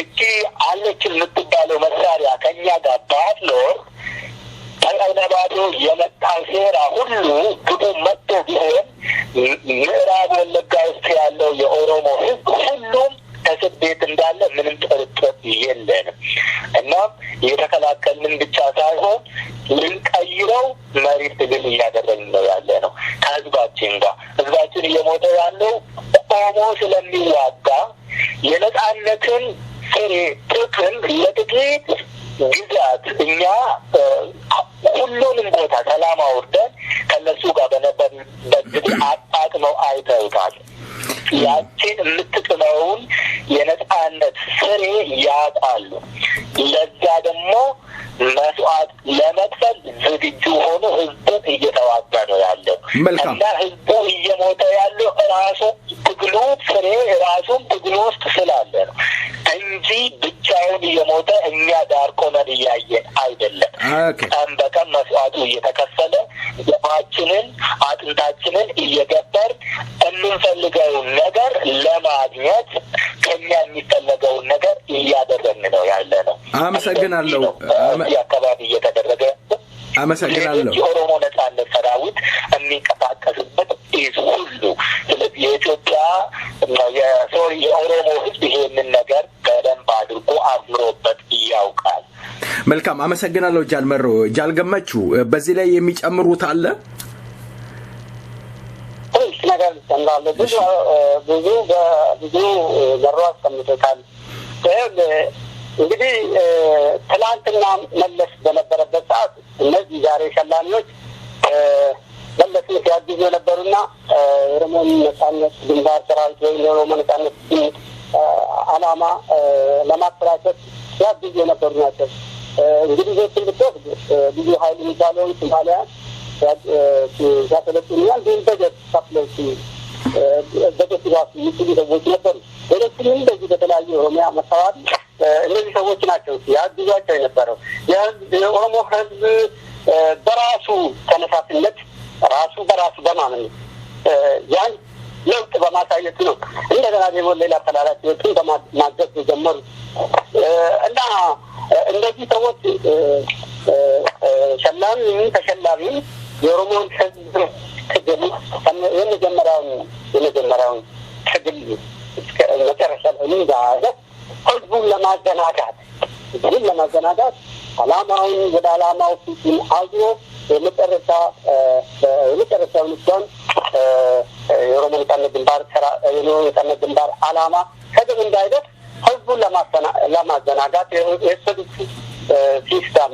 እቺ አለች የምትባለው መሳሪያ ከኛ ጋር ባትኖር ተቀናባዶ የመጣ ሴራ ሁሉ ግቡ መጥቶ ቢሆን ምዕራብ ወለጋ ውስጥ ያለው የኦሮሞ ህዝብ ሁሉም እስር ቤት እንዳለ ምንም ጥርጥር የለንም እና የተከላከልን ብቻ ሳይሆን ልንቀይረው መሪር ትግል እያደረግን ነው ያለ ነው ከህዝባችን ጋር ህዝባችን እየሞተ ያለው ኦሮሞ ስለሚዋጋ የነጻነትን ፍሬ ጥቅም ለጥቂት ግዛት እኛ ሁሉንም ቦታ ሰላም አውርደን ከነሱ ጋር በነበርበት ጊዜ አጣጥመው አይተውታል ያችን የምትጥመውን የነጻነት ፍሬ ያጣሉ ለዛ ደግሞ መስዋዕት ለመክፈል ዝግጁ ሆኖ ህዝቡን እየተዋጋ ነው ያለው እና ህዝቡ እየሞተ ያለው ራሱ ትግሉ ፍሬ ራሱን ትግሉ ውስጥ ስላለ ነው እንጂ ብቻውን እየሞተ እኛ ዳር ቆመን እያየን አይደለም ቀን በቀን መስዋዕቱ እየተከፈለ ደማችንን አጥንታችንን እየገበር የምንፈልገውን ነገር ለማግኘት ከኛ የሚፈለገውን ነገር እያደረግን ነው ያለ ነው አመሰግናለሁ አካባቢ እየተደረገ አመሰግናለሁ የኦሮሞ ነጻነት ሰራዊት የሚንቀሳቀስበት ሁሉ ስለዚህ የኢትዮጵያ የኦሮሞ ህዝብ ይሄንን ነገር በደንብ አድርጎ አምሮበት ያውቃል መልካም አመሰግናለሁ ጃል መሮ ጃል ገመቹ በዚህ ላይ የሚጨምሩት አለ ነገር እንዳለ ብዙ ዘሮ አስቀምጦታል እንግዲህ ትላንትና መለስ በነበረበት ሰዓት እነዚህ ዛሬ ሸላሚዎች መለስን ሲያግዙ የነበሩና ኦሮሞን ነጻነት ግንባር ሰራዊት ወይም የኦሮሞ ነጻነት ዓላማ ለማስተራጨት ሲያግዙ የነበሩ ናቸው እንግዲህ ዞችን ብትወስድ ብዙ ኃይል የሚባለውን ሶማሊያ ሲያሰለጥኑኛል ግን በጀት ከፍለው በጀት ራሱ የሚችሉ ሰዎች ነበሩ ሌሎችንም በዚህ በተለያዩ ኦሮሚያ መሰዋት እነዚህ ሰዎች ናቸው ያግዟቸው የነበረው የኦሮሞ ህዝብ በራሱ ተነሳሽነት ራሱ በራሱ በማመን ያን ለውጥ በማሳየት ነው እንደገና ደግሞ ሌላ ተላላኪዎችን በማገዝ ጀመሩ እና እንደዚህ ሰዎች ሸላሚ ተሸላሚ የኦሮሞን ህዝብ ትግል የመጀመሪያውን ትግል መጨረሻ ላይ ህዝቡን ለማዘናጋት አላማውን ወደ አላማው ፊቱን አዝሮ የመጨረሻውን እሷን የኦሮሞ ነጻነት ግንባር አላማ ከግብ እንዳይደርስ ህዝቡን ለማዘናጋት የወሰዱት ሲስተም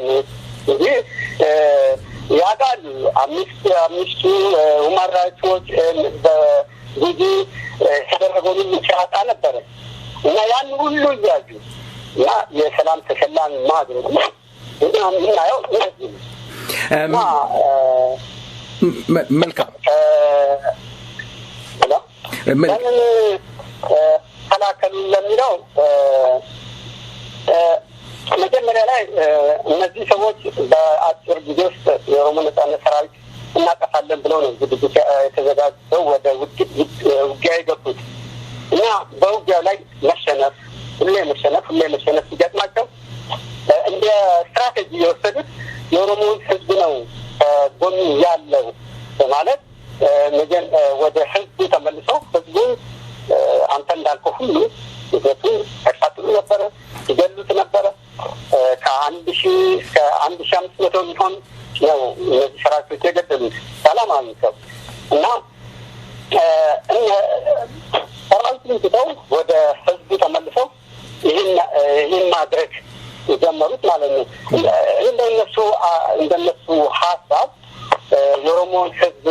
እንግዲህ ያቃል አምስቱ ሁማን ራይትስ በጉጂ ተደረገው ጫታ ነበር እና ያን ሁሉ ያጁ ያ የሰላም ተሸላሚ ማድረግ እና ምናየው መልካም ተላከሉ ለሚለው መጀመሪያ ላይ እነዚህ ሰዎች በአጭር ጊዜ ውስጥ የኦሮሞ ነጻነት ሰራዊት እናጠፋለን ብለው ነው ዝግጅት የተዘጋጀው ወደ ውጊያ የገቡት እና በውጊያው ላይ ሁሌ መሸነፍ ሲገጥማቸው እንደ ስትራቴጂ የወሰዱት የኦሮሞውን ህዝብ ነው ጎን ያለው በማለት ወደ ህዝቡ ተመልሰው ህዝቡን አንተ እንዳልከው ሁሉ ይዘቱን ያቃጥሉ ነበረ ይገሉት ነበረ ከ1000 እስከ 1500 ቢሆን ነው እነዚህ ሰራዊቶች የገደሉት ሰላማዊ ሰው እና ሰራዊቱን ትተው ወደ ህዝቡ ተመልሰው ይህን ማድረግ ጀመሩት ማለት ነው። እንደነሱ ሀሳብ የኦሮሞን ህዝብ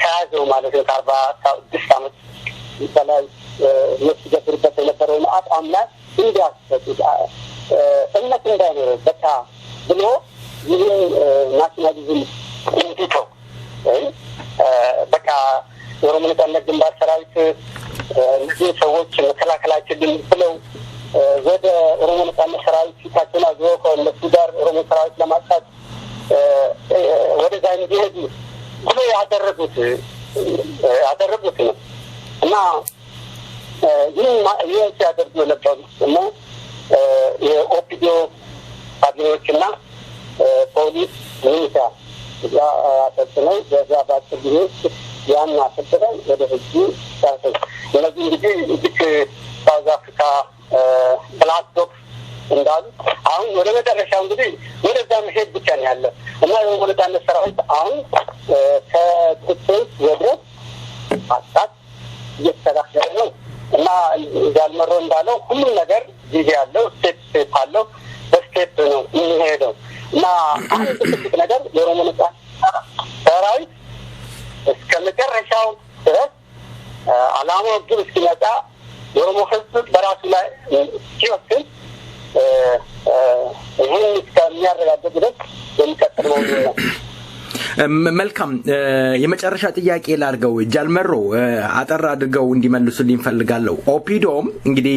ከያዘው ማለት ነው 46 ዓመት በላይ መስገድበት የነበረውን አቋም ላይ እንዲያስፈጽም እምነት እንዳይኖረው በቃ ብሎ ይህን ናሽናሊዝም እንዲተው በቃ የኦሮሞ ነጻነት ግንባር ሰራዊት እነዚህ ሰዎች መከላከላችንን ብለው ወደ ኦሮሞ ነጻነት ሰራዊት ፊታቸውን አዙረው ከእነሱ ጋር ኦሮሞ ሰራዊት ለማጥፋት ወደዛ እንዲሄዱ ብሎ ያደረጉት ነው እና ይህን ሲያደርጉ የነበሩት ደግሞ የኦፒዲዮ ካድሬዎችና ፖሊስ ሚሊሻ እዛ አሰልጥነው በዛ በአጭር ጊዜ ያን አሰልጥነው ወደ ህዝቡ ሳይሆን እነዚህ እንግዲህ ልክ ሳውዝ አፍሪካ ብላክዶክ እንዳሉ አሁን ወደ መጨረሻው እንግዲህ ወደዛ መሄድ ብቻ ነው ያለው እና የኦሮሞ ነጻነት ሰራዊት አሁን ከትጥቅ ወደ ማጥቃት እየተሰራጨ ነው እና ጃል መሮ እንዳለው ሁሉም ነገር ጊዜ ያለው ስቴፕ አለው በስቴፕ ነው የሚሄደው እና አንድ ትልቅ ነገር የኦሮሞ ነጻነት ሰራዊት እስከ መጨረሻው ድረስ ዓላማው ግብ እስኪመጣ የኦሮሞ ህዝብ በራሱ ላይ ሲወስን ይህን እስከሚያረጋግጥ ድረስ የሚቀጥለው ነው። መልካም የመጨረሻ ጥያቄ ላድርገው ጃል መሮ አጠር አድርገው እንዲመልሱልኝ ፈልጋለሁ። ኦፒዶም እንግዲህ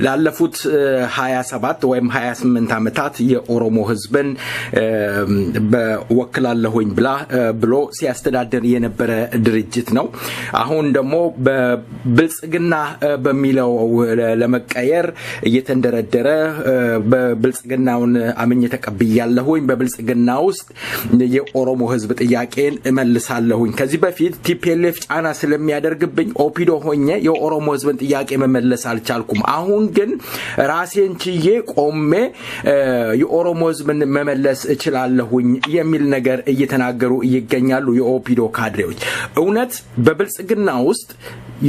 ላለፉት 27 ወይም 28 ዓመታት የኦሮሞ ህዝብን በወክላለሁኝ ብሎ ሲያስተዳድር የነበረ ድርጅት ነው። አሁን ደግሞ በብልጽግና በሚለው ለመቀየር እየተንደረደረ በብልጽግናውን አመኘ ተቀብያለሁኝ በብልጽግና ውስጥ የኦሮሞ ህዝብ ጥያቄን እመልሳለሁኝ ከዚህ በፊት ቲፒኤልኤፍ ጫና ስለሚያደርግብኝ ኦፒዶ ሆኜ የኦሮሞ ህዝብን ጥያቄ መመለስ አልቻልኩም አሁን ግን ራሴን ችዬ ቆሜ የኦሮሞ ህዝብን መመለስ እችላለሁኝ የሚል ነገር እየተናገሩ ይገኛሉ የኦፒዶ ካድሬዎች እውነት በብልጽግና ውስጥ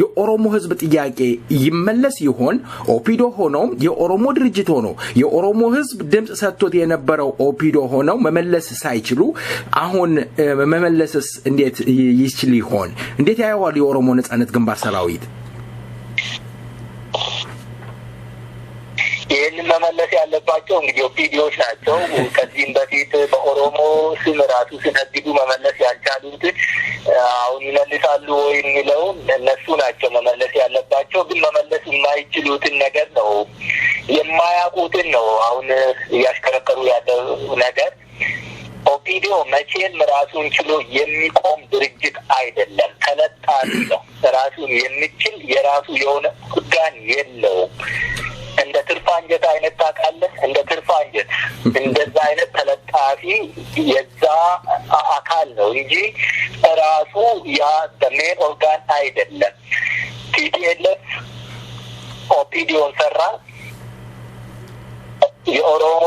የኦሮሞ ህዝብ ጥያቄ ይመለስ ይሆን ኦፒዶ ሆኖ የኦሮሞ ድርጅት ሆኖ የኦሮሞ ህዝብ ድምጽ ሰጥቶት የነበረው ኦፒዶ ሆኖ መመለስ ሳይችሉ አሁን መመለስስ እንዴት ይችል ይሆን እንዴት ያያዋል የኦሮሞ ነጻነት ግንባር ሰራዊት ይህን መመለስ ያለባቸው እንግዲህ ኦፒዲዮች ናቸው ከዚህም በፊት በኦሮሞ ስም ራሱ ሲነግዱ መመለስ ያልቻሉት አሁን ይመልሳሉ ወይ የሚለው እነሱ ናቸው መመለስ ያለባቸው ግን መመለስ የማይችሉትን ነገር ነው የማያውቁትን ነው አሁን እያሽከረከሩ ያለው ነገር ኦፒዲዮ መቼም ራሱን ችሎ የሚቆም ድርጅት አይደለም ተለጣፊ ነው ራሱን የሚችል የራሱ የሆነ ጉዳይ የለውም እንደ ትርፋንጀት አይነት ታውቃለህ እንደ ትርፋንጀት እንደዛ አይነት ተለጣፊ የዛ አካል ነው እንጂ ራሱ ያ ሜን ኦርጋን አይደለም ቲፒኤልኤፍ ኦፒዲዮን ሰራ የኦሮሞ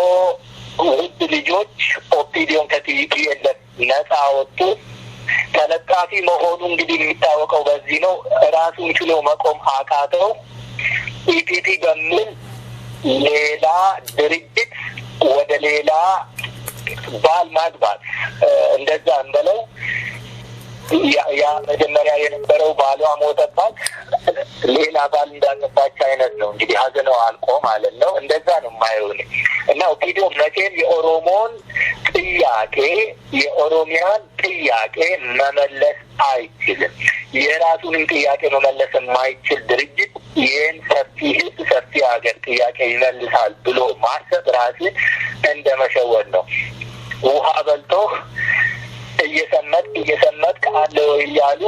ውድ ልጆች ኦፒዲዮን ከቲፒኤልኤፍ ነፃ ወጡ ተለጣፊ መሆኑ እንግዲህ የሚታወቀው በዚህ ነው ራሱን ችሎ መቆም አቃተው ኢፒፒ በሚል ሌላ ድርጅት ወደ ሌላ ባል ማግባት እንደዛ እንበለው ያ መጀመሪያ የነበረው ባሏ ሞተባት ሌላ ባል እንዳገባች አይነት ነው እንግዲህ ሀዘነው አልቆ ማለት ነው እንደዛ ነው የማይሆን እና ኦፒዲዮ መቼም የኦሮሞን ጥያቄ የኦሮሚያን ጥያቄ መመለስ አይችልም የራሱንም ጥያቄ መመለስ የማይችል ድርጅት ይህን ሰፊ ህዝብ ሰፊ ሀገር ጥያቄ ይመልሳል ብሎ ማሰብ ራስን እንደ መሸወድ ነው ውሃ በልቶ እየሰመጥክ አለ እያሉ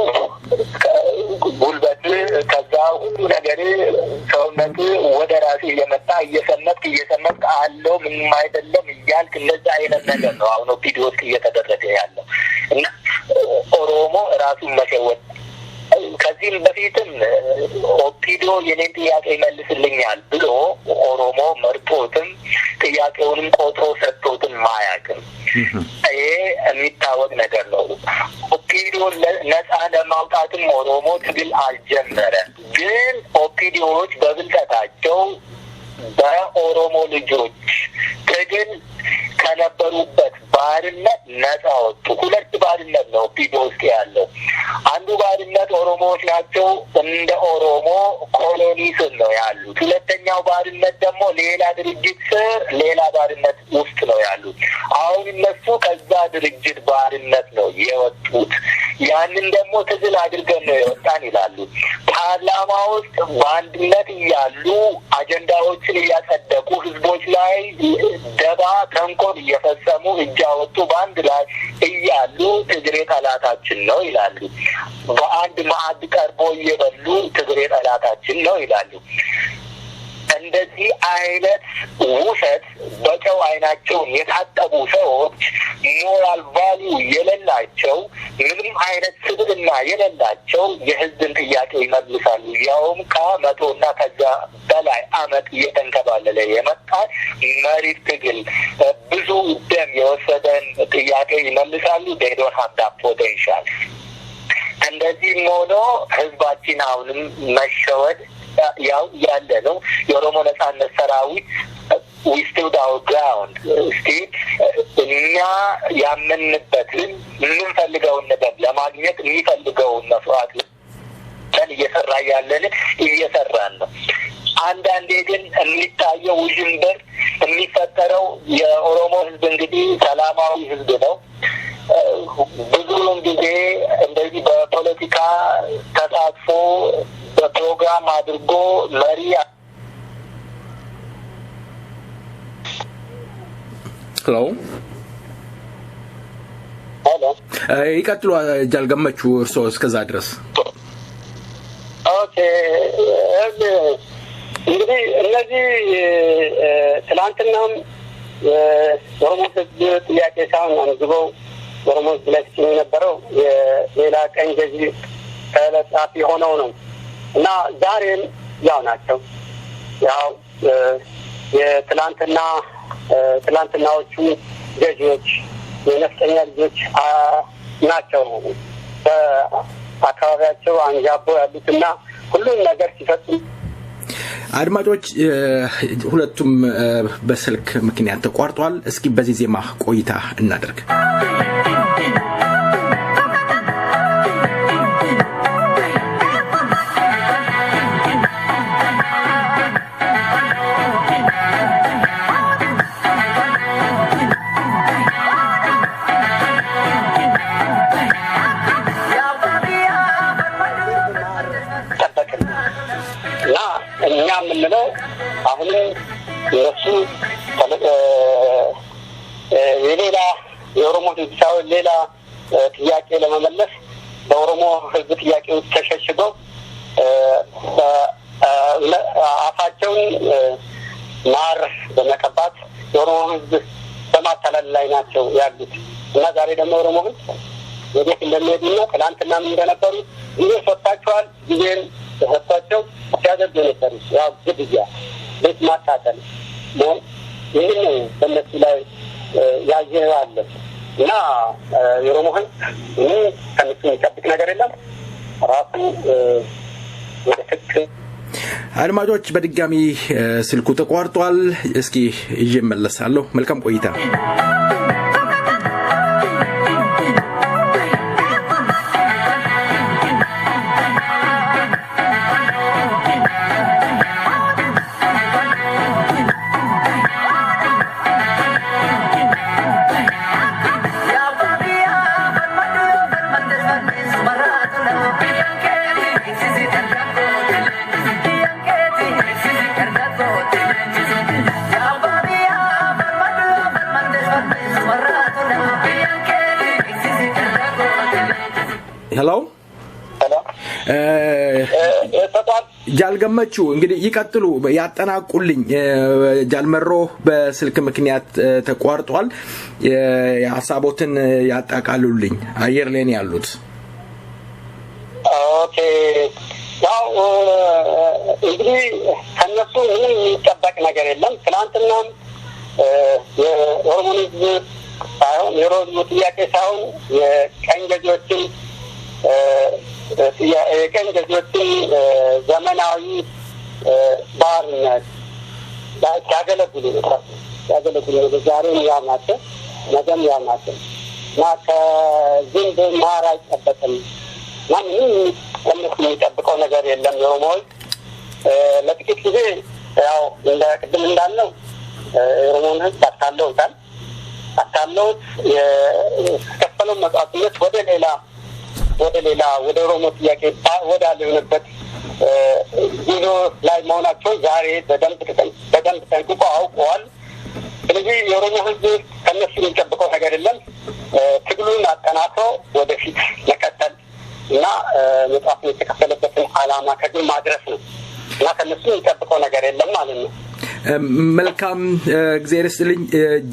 ጉልበት ከዛ ሁሉ ነገር ሰውነት ወደ ራስ እየመጣ እየሰመጥክ አለው ምንም አይደለም እያልክ እንደዛ አይነት ነገር ነው አሁን ኦፒዲዮ ውስጥ እየተደረገ ያለው እና ኦሮሞ ራሱን መሸወድ ከዚህም በፊትም ኦፒዶ የኔን ጥያቄ ይመልስልኛል ብሎ ኦሮሞ መርጦትም ጥያቄውንም ቆጥሮ ሰጥቶትም ማያውቅም። ይሄ የሚታወቅ ነገር ነው። ኦፒዶ ነፃ ለማውጣትም ኦሮሞ ትግል አልጀመረም። ግን ኦፒዲዎች በብልጠታቸው በኦሮሞ ልጆች ትግል ከነበሩበት ባርነት ነፃ ወጡ። ሁለት ባርነት ነው ኦፒዶ ውስጥ ያለው። አንዱ ባርነት ኦሮሞዎች ናቸው፣ እንደ ኦሮሞ ኮሎኒ ስር ነው ያሉት። ሁለተኛው ባርነት ደግሞ ሌላ ድርጅት ስር ሌላ ባርነት ውስጥ ነው ያሉት። አሁን እነሱ ከዛ ድርጅት ባርነት ነው የወጡት። ያንን ደግሞ ትግል አድርገን ነው የወጣን ይላሉ። ፓርላማ ውስጥ በአንድነት እያሉ አጀንዳዎችን እያጸደቁ ህዝቦች ላይ ደባ ተንኮል እየፈጸሙ እጃወጡ በአንድ ላይ እያሉ ትግሬ ጠላታችን ነው ይላሉ። በአንድ ማዕድ ቀርቦ እየበሉ ትግሬ ጠላታችን ነው ይላሉ። እንደዚህ አይነት ውሸት በጨው አይናቸውን የታጠቡ ሰዎች ሞራል ቫልዩ የሌላቸው ምንም አይነት ስብዕና የሌላቸው የህዝብን ጥያቄ ይመልሳሉ። ያውም ከ100 ከዛ በላይ አመት እየተንከባለለ የመጣ መሪር ትግል ብዙ ደም የወሰደን ጥያቄ ይመልሳሉ። they don't have that potential። እንደዚህም ሆኖ ህዝባችን አሁንም መሸወድ ያው ያለ ነው። የኦሮሞ ነጻነት ሰራዊት we stood our ground still እኛ ያመንበትን የምንፈልገውን ነገር ለማግኘት የሚፈልገውን መስዋዕት እየሰራ ያለን እየሰራን ነው። አንዳንዴ ግን የሚታየው ውዥንብር የሚፈጠረው የኦሮሞ ህዝብ እንግዲህ ሰላማዊ ህዝብ ነው። ብዙውን ጊዜ እንደዚህ በፖለቲካ ተሳትፎ በፕሮግራም አድርጎ መሪ ሄሎ ይቀጥሉ ጃል ገመቹ እርሶ እስከዛ ድረስ። ኦኬ እንግዲህ እነዚህ ትላንትናም ኦሮሞ ህዝብ ጥያቄ ሳይሆን አንግበው ኦሮሞ ህዝብ ላይ የነበረው የሌላ ቀኝ ገዢ ተለጣፊ ሆነው ነው እና ዛሬም ያው ናቸው። ያው የትላንትናዎቹ ገዢዎች የነፍጠኛ ልጆች ናቸው በአካባቢያቸው አንዣቦ ያሉትና ሁሉም ነገር ሲፈጽሙ አድማጮች ሁለቱም በስልክ ምክንያት ተቋርጧል። እስኪ በዚህ ዜማ ቆይታ እናደርግ። የምንለው አሁንም የእሱ የሌላ የኦሮሞ ህዝብ ሳይሆን ሌላ ጥያቄ ለመመለስ በኦሮሞ ህዝብ ጥያቄ ውስጥ ተሸሽገው አፋቸውን ማር በመቀባት የኦሮሞ ህዝብ በማታለል ላይ ናቸው ያሉት እና ዛሬ ደግሞ ኦሮሞ ህዝብ ወዴት እንደሚሄዱና ትናንትናም እንደነበሩ ጊዜ ሰጥቷቸዋል። ጊዜን ተሰጥቷቸው ሲያደርጉ የነበሩ ያው ግድያ፣ ቤት ማቃጠል ነው። ይህን ነው በእነሱ ላይ ያየዋለ እና የኦሮሞ ህዝብ ከነሱ የሚጠብቅ ነገር የለም። ራሱ ወደ ትክክል አድማጮች በድጋሚ ስልኩ ተቋርጧል። እስኪ ይዤ መለሳለሁ። መልካም ቆይታ። Hello? Jaal Gammachuu እንግዲህ ይቀጥሉ ያጠናቁልኝ። ጃል መሮ በስልክ ምክንያት ተቋርጧል። የሐሳቦትን ያጣቃሉልኝ አየር ላይ ያሉት። ኦኬ እንግዲህ ከነሱ ምንም የሚጠበቅ ነገር የለም። ትናንትና የኦሮሞ ሕዝብ ሳይሆን የኦሮሞ ጥያቄ ሳይሆን የቀኝ ገዢዎችን ዘመናዊ ባርነት ያገለግሉ ነበር። ዛሬም ያው ናቸው፣ ነገም ያው ናቸው እና ከዝንብ ማር አይጠበቅም እና ምንም ከእነሱ የሚጠብቀው ነገር የለም። የኦሮሞዎች ለጥቂት ጊዜ ያው እንደ ቅድም እንዳልነው የኦሮሞን ሕዝብ አታለውት የከፈለው መስዋዕትነት ወደ ኦሮሞ ጥያቄ ወዳለበት ጉዞ ላይ መሆናቸው ዛሬ በደንብ ጠንቅቆ አውቀዋል። ስለዚህ የኦሮሞ ሕዝብ ከነሱ የሚጠብቀው ነገር የለም። ትግሉን አጠናክሮ ወደፊት መቀጠል እና መጽሐፍ የተከፈለበትን ዓላማ ከግብ ማድረስ ነው እና ከነሱ የሚጠብቀው ነገር የለም ማለት ነው። መልካም እግዚአብሔር ይስጥልኝ።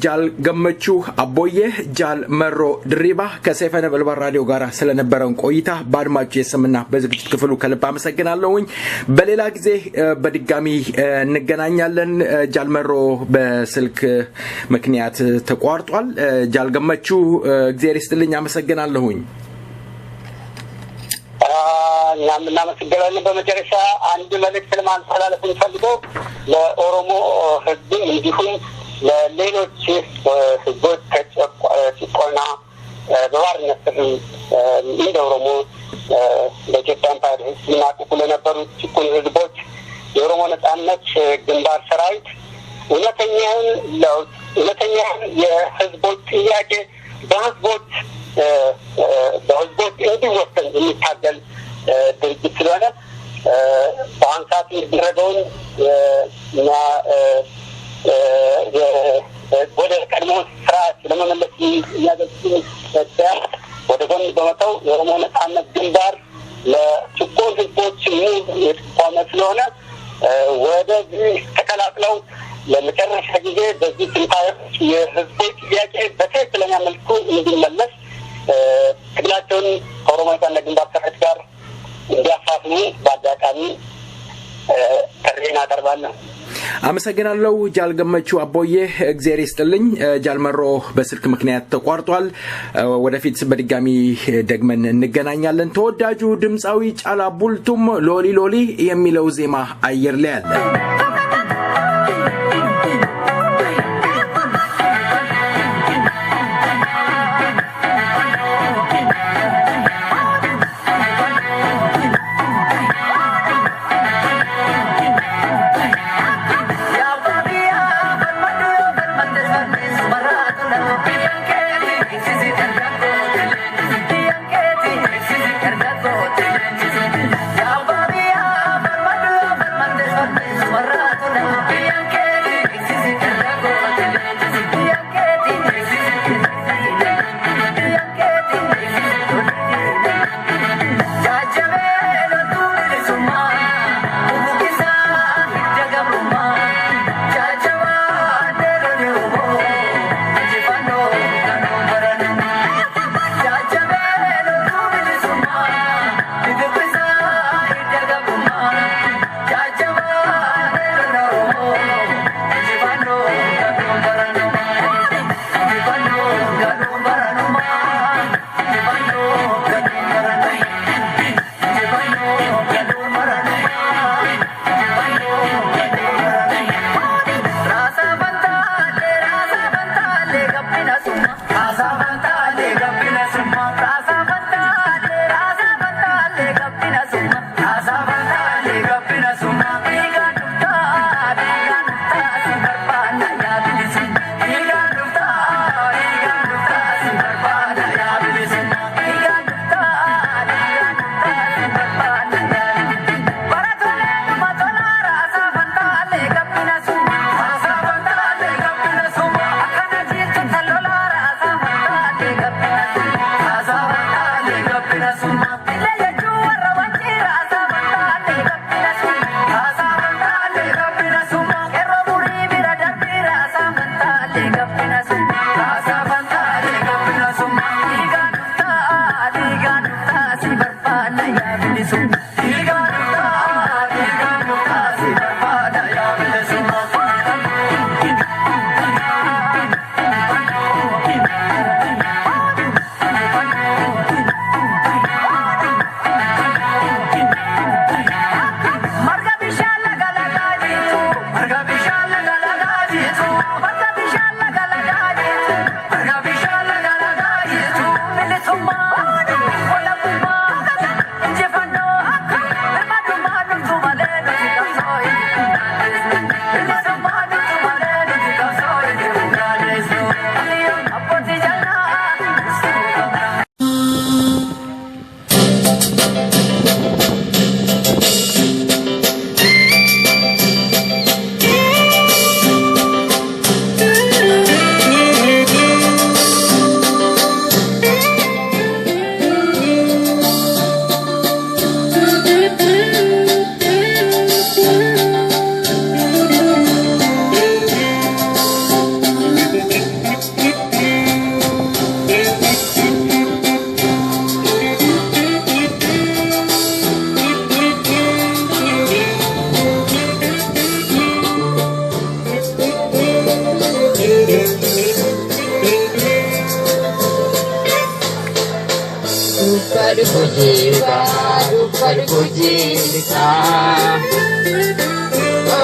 ጃል ገመቹ አቦዬ ጃል መሮ ድሪባ ከሰይፈ ነበልባል ራዲዮ ጋር ስለነበረን ቆይታ በአድማጮች የስምና በዝግጅት ክፍሉ ከልብ አመሰግናለሁኝ። በሌላ ጊዜ በድጋሚ እንገናኛለን። ጃል መሮ በስልክ ምክንያት ተቋርጧል። ጃል ገመቹ እግዚአብሔር ይስጥልኝ፣ አመሰግናለሁኝ። እኛም እናመሰግናለን። በመጨረሻ አንድ መልእክት ለማስተላለፍ እንፈልገው ለኦሮሞ ሕዝብ እንዲሁም ለሌሎች ሕዝቦች ከጭቆና በባርነት ስር እንደ ኦሮሞ በኢትዮጵያ ኤምፓየር ሲናቅቁ ለነበሩት ጭቁን ሕዝቦች የኦሮሞ ነጻነት ግንባር ሰራዊት እውነተኛውን ለውጥ እውነተኛውን የሕዝቦች ጥያቄ በሕዝቦች እንዲወሰን የሚታገል ድርጅት ስለሆነ በአሁኑ ሰዓት የሚደረገውን ወደ ቀድሞ ስርዓት ለመመለስ እያደረጉ ወደ ጎን በመተው የኦሮሞ ነጻነት ግንባር ለጭቁን ሕዝቦች የተቋቋመ ስለሆነ ወደዚህ ተቀላቅለው ለመጨረሻ ጊዜ በዚህ ትንታኤ የሕዝቦች ጥያቄ በትክክለኛ መልኩ እንዲመለስ ትግላቸውን ከኦሮሞ ነጻነት ግንባር ሰራዊት ጋር እንዲያፋፍሙ በአጋጣሚ ጥሪን አቀርባለሁ። አመሰግናለሁ። ጃል ገመቹ አቦዬ እግዚአብሔር ይስጥልኝ። ጃል መሮ በስልክ ምክንያት ተቋርጧል። ወደፊት በድጋሚ ደግመን እንገናኛለን። ተወዳጁ ድምጻዊ ጫላ ቡልቱም ሎሊ ሎሊ የሚለው ዜማ አየር ላይ አለ።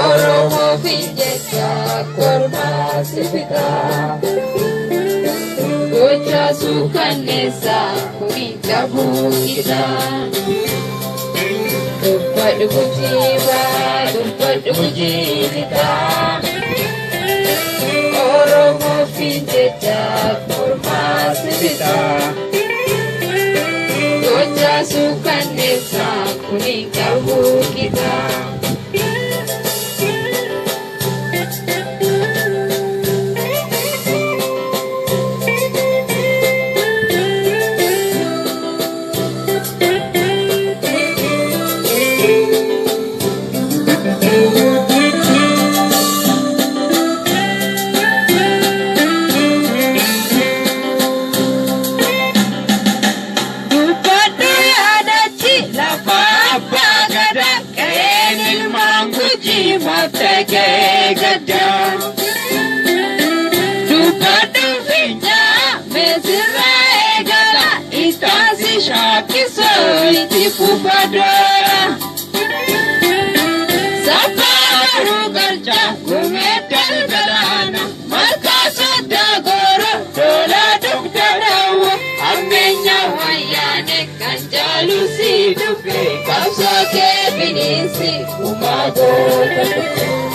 Oromo finjeta korma sifita Gocha sukanesa kuita bukita Dupat bujiba, dupat bujita Oromo finjeta korma sifita Gocha sukanesa kuita bukita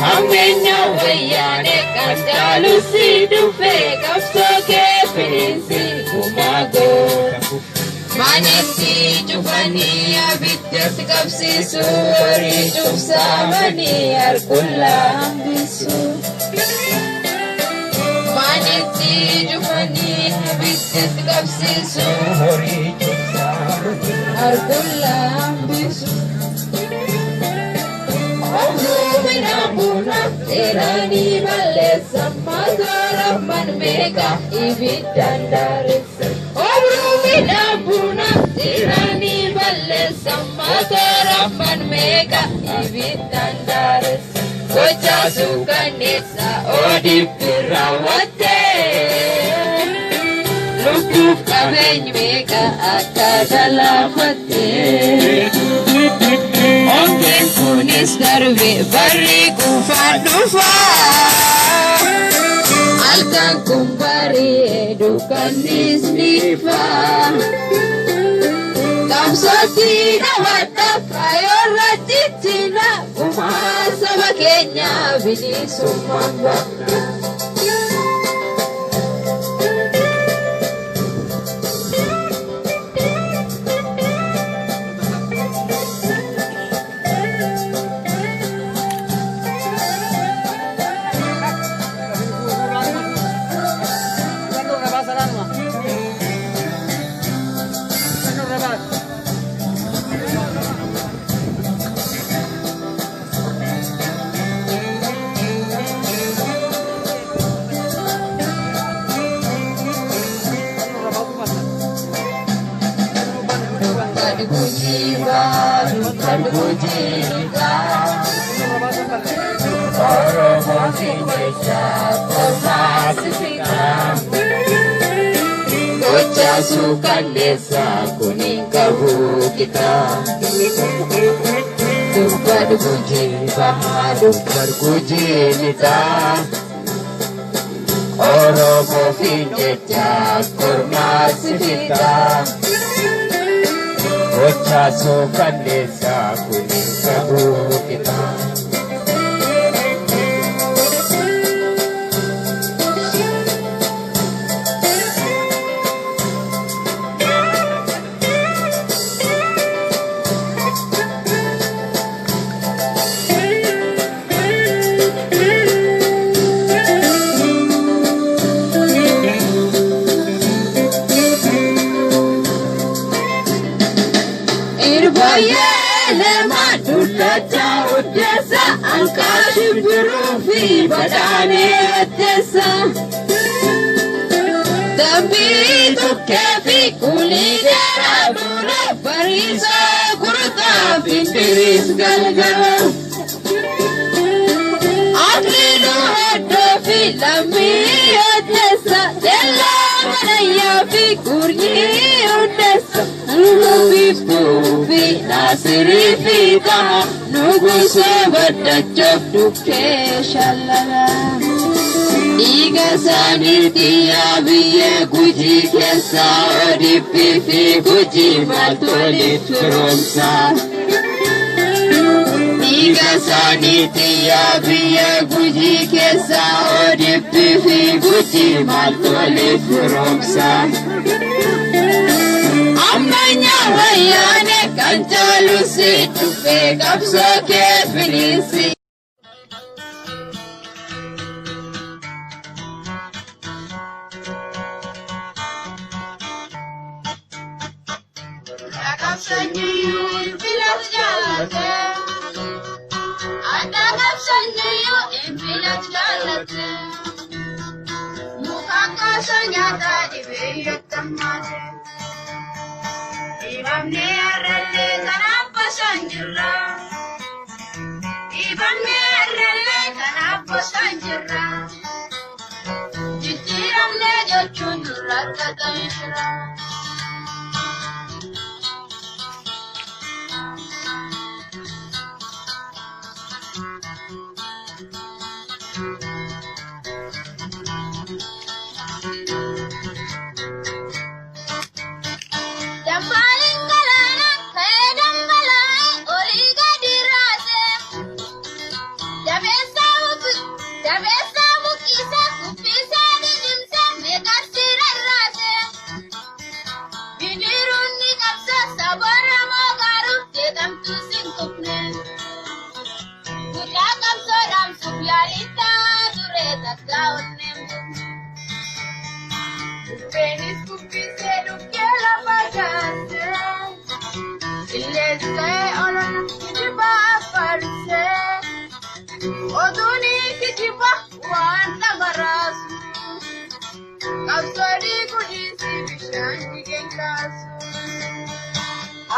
Amenya wayane kandalu sidu fe kapso ke pinisi kumago manesi jufani abidyas kapsi suri jufsamani arkulla ambisu manesi jufani abidyas kapsi suri jufsamani arkulla ambisu Terani balle sammadara man mega ibidandarisa Obrumina buna terani balle sammadara man mega ibidandarisa Gocha sukanesa odipirawate Lukuf kabeny mega akadalamate Ongen kunis darbe bari kufanufa Alkan kumbari edukanis nifa Kamsoti na watak ayor rajitina Kumasa bakenya binisumamba Oromo finjeta korma sifita Gocha sukanesa kuninga bukita Dupat bujiba, dupat bujinita Oromo finjeta korma sifita Gocha sukanesa kuninga bukita Birufi badane atesa Dambi tukkefi kulidera bura Barisa kurta pintiris galgala Aklidu heddofi lambi atesa Della Malaya fi kurni udesa Nufi pufi nasiri fi taha Nugusu badachok duke shalala Iga saniti ya biye guji kesa Odipi fi guji matoli turomsa Iga saniti ya biye guji kesa Odipi fi guji matoli turomsa Amanya wayane kanchalu si tupe kapso ke finisi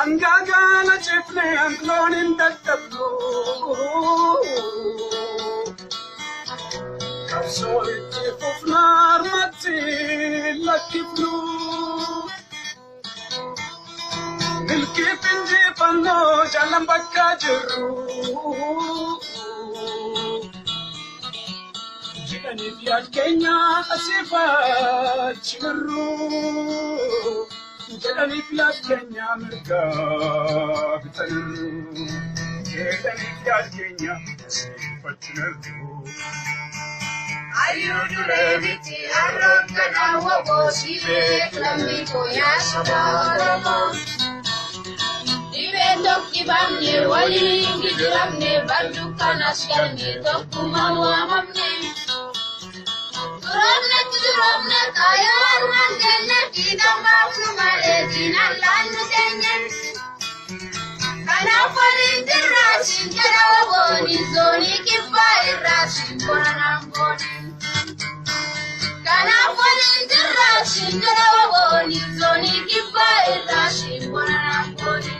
Angagana chifne anglonin tatablo Kapsoli tifufnar mati lakiblu Milki pinji panno jalam bakka jiru Jidani fiyat Kenya asifa chimaru Jadani fiyat Kenya Amerika bitaru Jadani fiyat Kenya asifa chimaru Ayudu leviti arrokana wabo sibe klamiko ya Oromo Ibe tokki bamne wali ngidiramne bandukan askalni tokkuma wamamne Turomne kayar mangenne kidamba kumare dinalanu kenne Kana farindir rasin kera waboni zoni kifa irrasin konanamboni Kana farindir rasin kera waboni zoni kifa irrasin konanamboni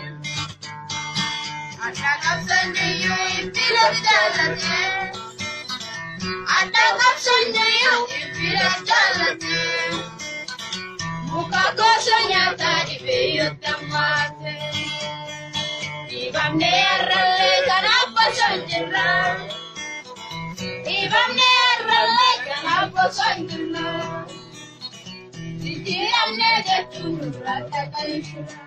Anda kapsande yo impira dalate Anda kapsande yo impira dalate Muka koso nyata di beyo tamate Ibamne arrale kanapa sonjera Ibamne arrale kanapa sonjera Siti amne jatunu rata kalishura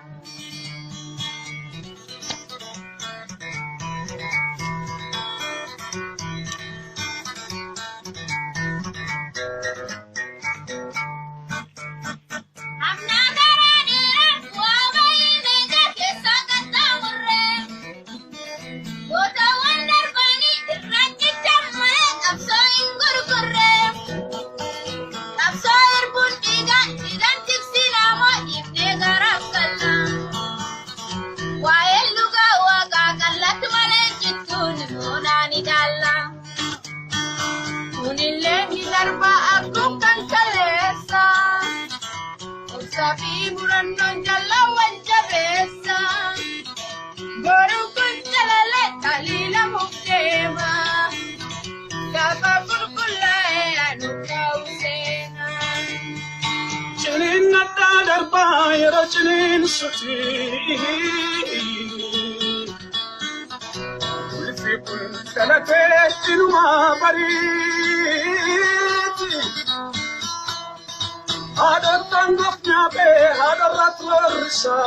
Sabi murano jala wanja besa Goru kunjalale talila muktema Kapa purkula anu kausena darba yerocinin suti ulfikun talatin wa bariti hadar tangofnya be hadar ratwarsa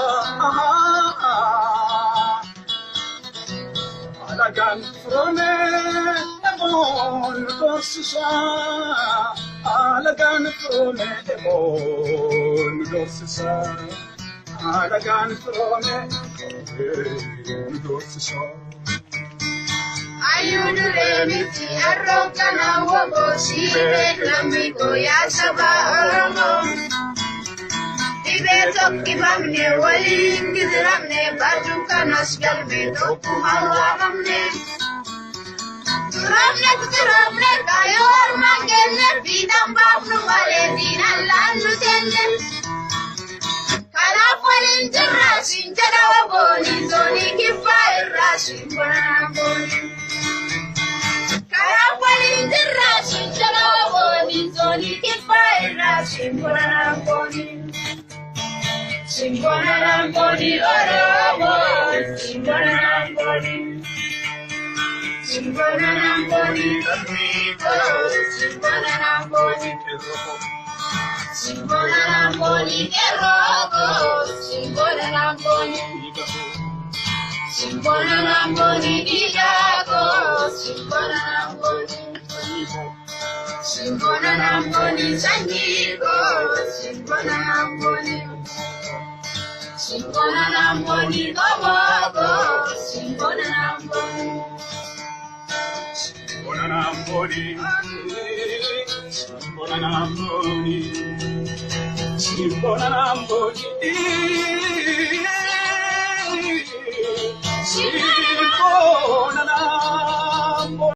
alagan frone emon dorsisa alagan frone emon dorsisa alagan frone emon dorsisa ayudu remiti arrokana wogo sibe namigo ya saba oromo Ibetok kibamne wali ingizramne bajuka nasgalme dokumalwamne Turamne kayor mangenne bidam babnu wale dinalannu tenne Kalafalin jirrasin jadawaboni zoni kifa irrasin banaboni Kalafalin jirrasin jadawaboni zoni kifa irrasin banaboni Simbanaramboni Oromo, Simbanaramboni Amigo, Simbanaramboni Kerrogo, Simbanaramboni Kerrogo, Simbanaramboni Simbanaramboni Diago, Simbanaramboni Simbanaramboni Sangigo, Simbanaramboni Simbanaramboni Gomogo, Simbanaramboni Simbanaramboni Simbanaramboni Simbanaramboni